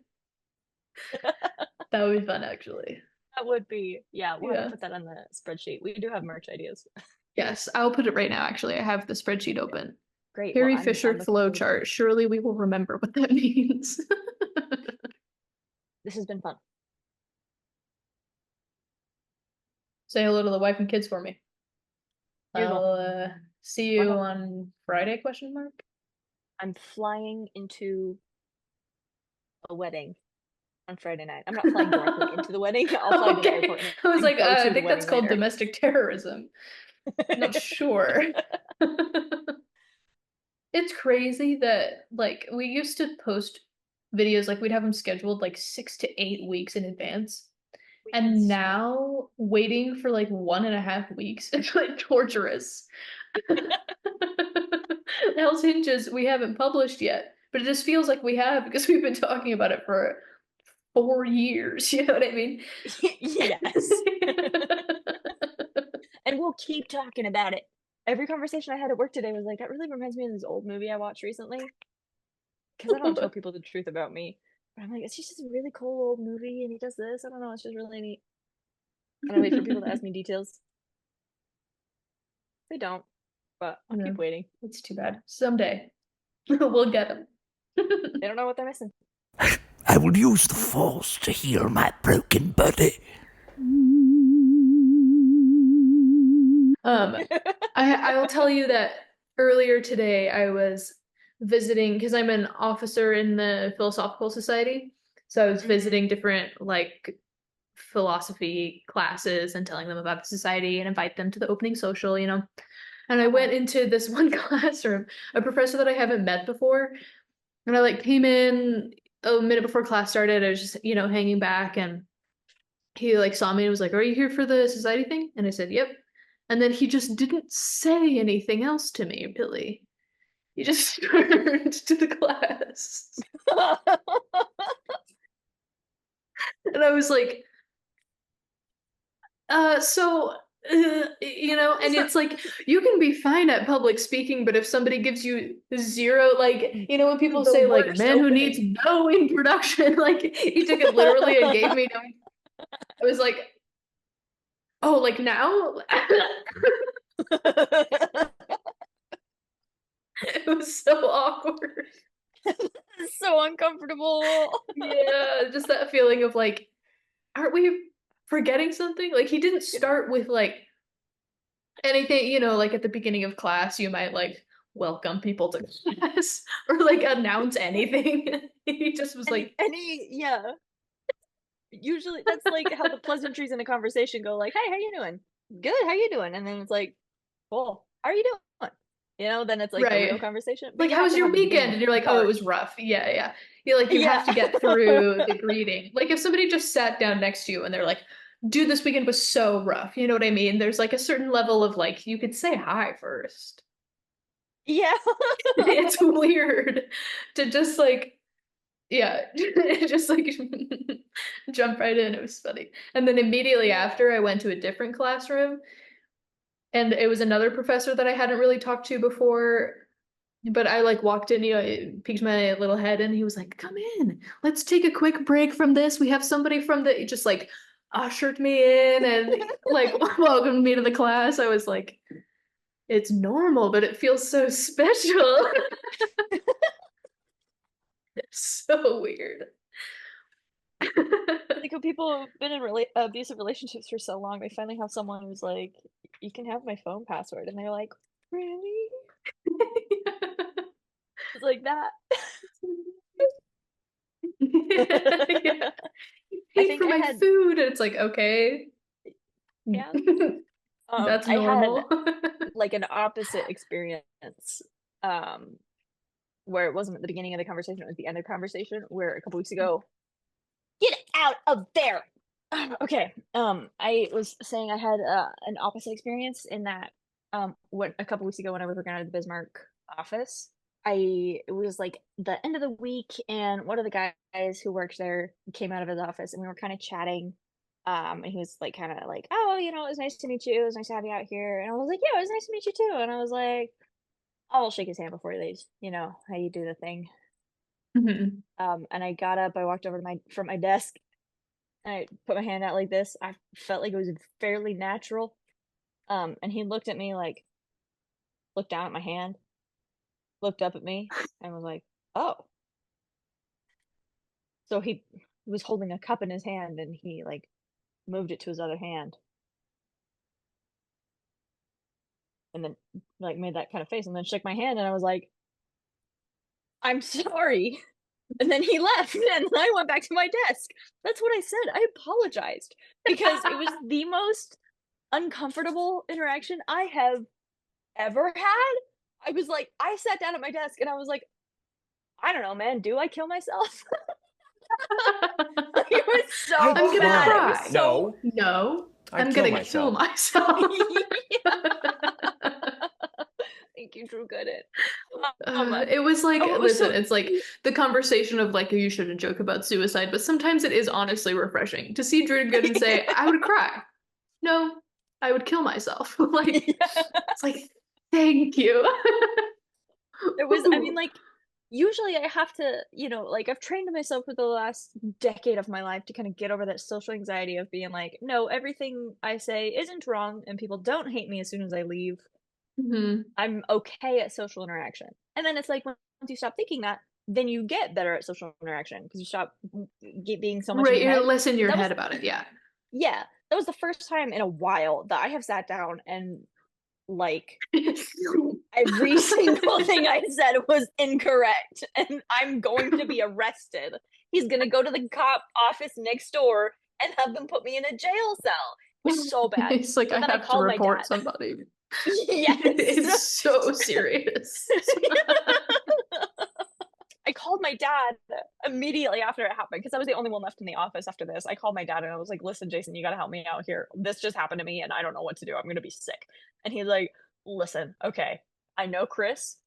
would be fun, actually. That would be yeah, we'll have to Yeah. put that on the spreadsheet. We do have merch ideas. Yes, I'll put it right now, actually. I have the spreadsheet open. Great. Well, Carrie I'm Fisher looking flow forward to chart. it. Surely we will remember what that means. This has been fun. Say hello to the wife and kids for me. You I'll will. see Why you not? on Friday, question mark? I'm flying into a wedding on Friday night. I'm not flying directly into the wedding. I'll fly to the Okay. airport and I was then like, go I to the think that's wedding called later. domestic terrorism. Not sure. It's crazy that like we used to post videos like we'd have them scheduled like 6 to 8 weeks in advance. We had And so now waiting for like 1.5 weeks is like torturous. Hell's Hinges we haven't published yet, but it just feels like we have because we've been talking about it for 4 years. You know what I mean? yes. And we'll keep talking about it. every conversation I had at work today was like, that really reminds me of this old movie I watched recently. Because I don't tell people the truth about me. But I'm like, it's just a really cool old movie and he does this. I don't know, it's just really neat. And I wait for people to ask me details. They don't, but I'll No, keep waiting. it's too bad. Someday we'll get them. They don't know what they're missing. I will use the force to heal my broken body. I will tell you that earlier today I was visiting because I'm an officer in the Philosophical Society. So I was visiting different like philosophy classes and telling them about the society and invite them to the opening social, you know. And I went into this one classroom, a professor that I haven't met before, and I like came in a minute before class started. I was just, you know, hanging back and he like saw me and was like, "Are you here for the society thing?" And I said, "Yep." And then he just didn't say anything else to me, really. He just turned to the class. And I was like, you know, and it's like, you can be fine at public speaking, but if somebody gives you zero, like, you know, when people The say, like, worst man who opening. needs no introduction, like, he took it literally and gave me no. I was like, oh, like now? It was so awkward. It's so uncomfortable. Yeah, just that feeling of like, aren't we forgetting something? Like he didn't start with like anything, you know, like at the beginning of class, you might like welcome people to class or like announce anything. He just was like, Yeah. Usually that's like how the pleasantries in a conversation go, like, "Hey, how you doing? Good, how you doing?" And then it's like, "Cool, how are you doing?" You know, then it's like the real right. conversation. But Like, you how have was to your have the weekend? beginning And you're like, oh, it part. was rough. Yeah, yeah. You like you Yeah. have to get through the greeting. Like if somebody just sat down next to you and they're like, dude, this weekend was so rough. You know what I mean? There's like a certain level of like you could say hi first. Yeah. It's weird to just like yeah just like jump right in. It was funny. And then immediately after I went to a different classroom and it was another professor that I hadn't really talked to before, but I like walked in, you know, it peeked my little head and he was like, come in, let's take a quick break from this, we have somebody from the just like ushered me in and like welcomed me to the class. I was like, it's normal, but it feels so special. So weird. Like when people have been in abusive relationships for so long, they finally have someone who's like, "You can have my phone password," and they're like, "Really?" It's like that. Yeah. I Pay think for I my had, food. And it's like, okay. yeah. That's I had normal. like an opposite experience, um, where it wasn't at the beginning of the conversation; it was the end of the conversation. Where a couple weeks ago, get out of there. Okay. I was saying I had an opposite experience in that when a couple weeks ago when I was working out of the Bismarck office, it was like the end of the week and one of the guys who works there came out of his office and we were kind of chatting. And he was like kind of like, "Oh, you know, it was nice to meet you. It was nice to have you out here." And I was like, "Yeah, it was nice to meet you too." And I was like, I'll shake his hand before he leaves, you know, how you do the thing. Mhm. And I got up, I walked over to my from my desk. I put my hand out like this. I felt like it was fairly natural. And he looked at me like, looked down at my hand, looked up at me, and was like, "Oh." So he was holding a cup in his hand, and he like moved it to his other hand, and then like made that kind of face, and then shook my hand, and I was like, "I'm sorry." And then he left, and I went back to my desk. That's what I said. I apologized because it was the most uncomfortable interaction I have ever had. I was like, I sat down at my desk and I was like, I don't know, man. Do I kill myself? It was so I I'm gonna bad. It was cry. so. No, I I'm kill gonna kill myself. myself. Thank you, Drew Gooden. It was like, Oh, it was listen, so. it's like the conversation of like, you shouldn't joke about suicide, but sometimes it is honestly refreshing to see Drew Gooden say, I would cry. No, I would kill myself. Like, Yeah. it's like, Thank you. There was, I mean, like, usually I have to, like, I've trained myself for the last decade of my life to kind of get over that social anxiety of being like, no, everything I say isn't wrong, and people don't hate me as soon as I leave. Mhm. I'm okay at social interaction. And then it's like once you stop thinking that, then you get better at social interaction because you stop being so much in Right, your you're head. less in your That was, head about it, yeah. yeah, that was the first time in a while that I have sat down and like every single thing I said was incorrect, and I'm going to be arrested. He's gonna go to the cop office next door and have them put me in a jail cell. It was so bad. It's like, So I then I have to called my report dad. somebody. Yes. It's so serious. I called my dad immediately after it happened because I was the only one left in the office after this. I called my dad and I was like, "Listen, Jason, you got to help me out here. This just happened to me and I don't know what to do. I'm going to be sick." And he's like, "Listen, okay, I know Chris.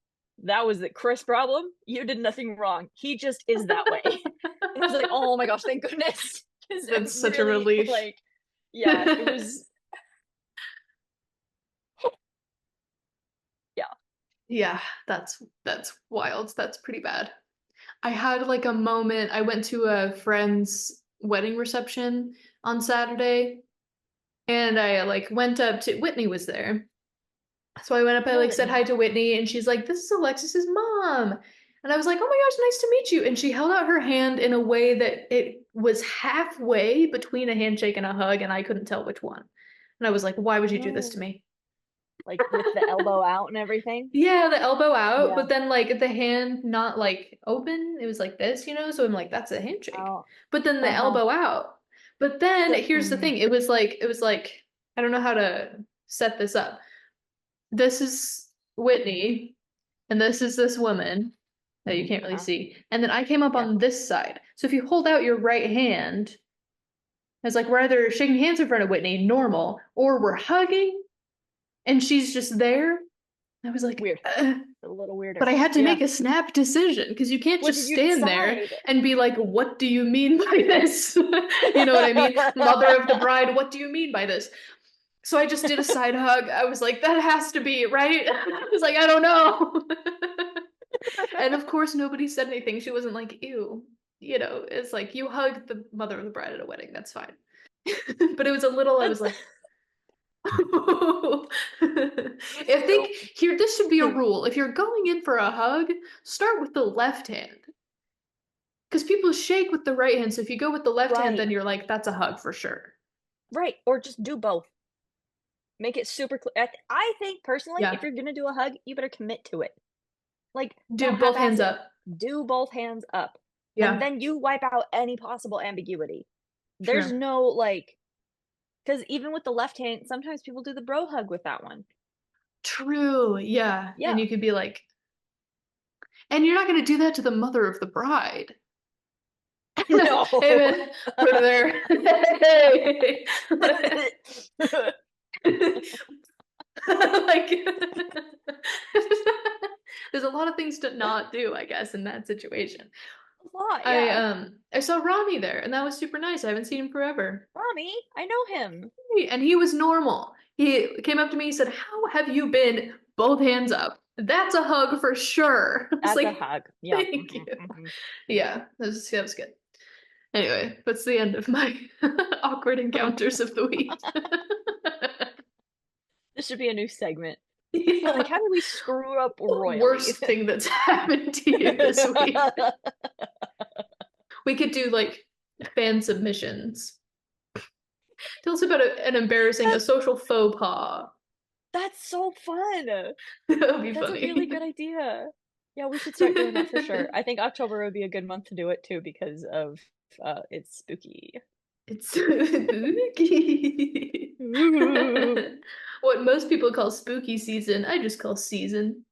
That was the Chris problem. You did nothing wrong. He just is that way." And I was like, "Oh my gosh, thank goodness." 'Cause it That's such a really, relief. like, yeah, it was, yeah. Yeah, that's wild. That's pretty bad. I had like a moment. I went to a friend's wedding reception on Saturday, and I like went up to Whitney was there. So I went up, I Hello, like said Whitney. hi to Whitney, and she's like, "This is Alexis's mom." And I was like, "Oh my gosh, nice to meet you." And she held out her hand in a way that it was halfway between a handshake and a hug, and I couldn't tell which one. And I was like, "Why would you do this to No. me?" Like with the elbow out and everything. Yeah, the elbow out, Yeah. but then like the hand not like open. It was like this, you know? So I'm like, that's a handshake. Oh, But then the uh-huh. elbow out. But then The here's the thing. It was like I don't know how to set this up. This is Whitney, and this is this woman that you can't really Uh-huh. see. And then I came up Yeah. on this side. So if you hold out your right hand, it's like we're either shaking hands in front of Whitney, normal, or we're hugging, and she's just there. I was like, Weird. A little weirder. but I had to Yeah. make a snap decision because you can't What just did you stand there decide? and be like, what do you mean by this? You know what I mean? Mother of the bride, what do you mean by this? So I just did a side hug. I was like, that has to be, right? I was like, I don't know. And of course, nobody said anything. She wasn't like, ew. You know, it's like you hug the mother of the bride at a wedding. That's fine. But it was a little, I was like, I think here, this should be a rule. If you're going in for a hug, start with the left hand. Because people shake with the right hand, so if you go with the left hand, then Right. you're like, that's a hug for sure. Right. Or just do both. Make it super clear. I think personally, Yeah. if you're gonna do a hug, you better commit to it. Like, Do don't both hands half-ass it. up. Do both hands up. And Yeah, then you wipe out any possible ambiguity. There's true. no like, because even with the left hand, sometimes people do the bro hug with that one. True. Yeah. And Yeah. you could be like, and you're not going to do that to the mother of the bride. No. Hey, man, put her there. Hey. Like, there's a lot of things to not do, I guess, in that situation. A lot, yeah. I saw Rami there, and that was super nice. I haven't seen him forever. Rami, I know him. And he was normal. He came up to me, he said, "How have you been?" Both hands up. That's a hug for sure. I was That's a like, hug. Yeah. thank you. Yeah, that was good. Anyway, that's the end of my awkward encounters of the week. This should be a new segment. Yeah. Like, how do we screw up royally? Worst thing that's happened to you this week. We could do like fan submissions. Tell us about an embarrassing, a social faux pas. That's so fun. That would be That's funny. a really good idea. Yeah, we should start doing that for sure. I think October would be a good month to do it too because of it's spooky. It's spooky. What most people call spooky season, I just call season.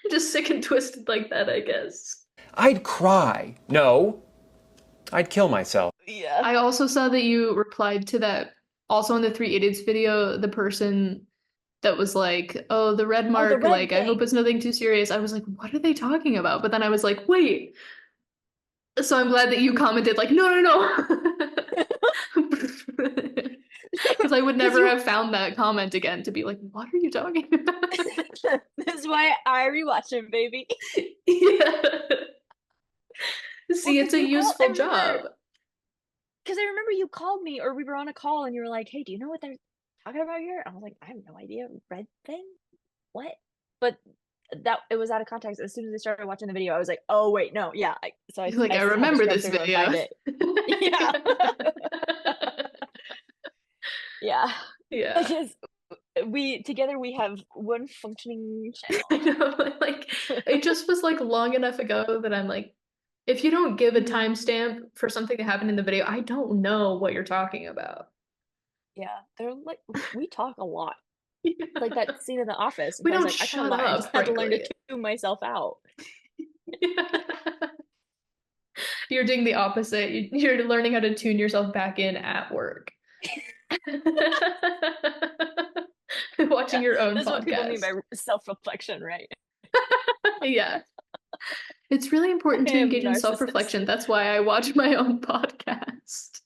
Just sick and twisted like that, I guess. I'd cry. No, I'd kill myself. Yeah. I also saw that you replied to that, also in the Three Idiots video, the person that was like, "Oh, the red mark, red like, I hope thing. it's nothing too serious." I was like, what are they talking about? But then I was like, wait. So I'm glad that you commented like, no. Because because I would 'Cause never you- have found that comment again to be like, what are you talking about? This is why I rewatch him, baby. Yeah. See, 'cause it's a you call- useful I remember- job. Because I remember you called me, or we were on a call, and you were like, "Hey, do you know what they're talking about here?" I was like, "I have no idea. Red thing? What?" But it was out of context. As soon as I started watching the video, I was like, "Oh wait, no, yeah." So I You're like, I had to remember scrub this through and video. find it. Yeah, Yeah. because we have one functioning channel. I know, like it just was like long enough ago that I'm like, if you don't give a Mhm. timestamp for something that happened in the video, I don't know what you're talking about. Yeah, they're like we talk a lot, like that scene in The Office. We I was don't like, I shut can't lie. I up, just had to learn to frankly. tune myself out. You're doing the opposite. You're learning how to tune yourself back in at work. Watching your own That's podcast. what people mean by self-reflection, right? Yeah. It's really important I to am engage in narcissist. self-reflection. That's why I watch my own podcast.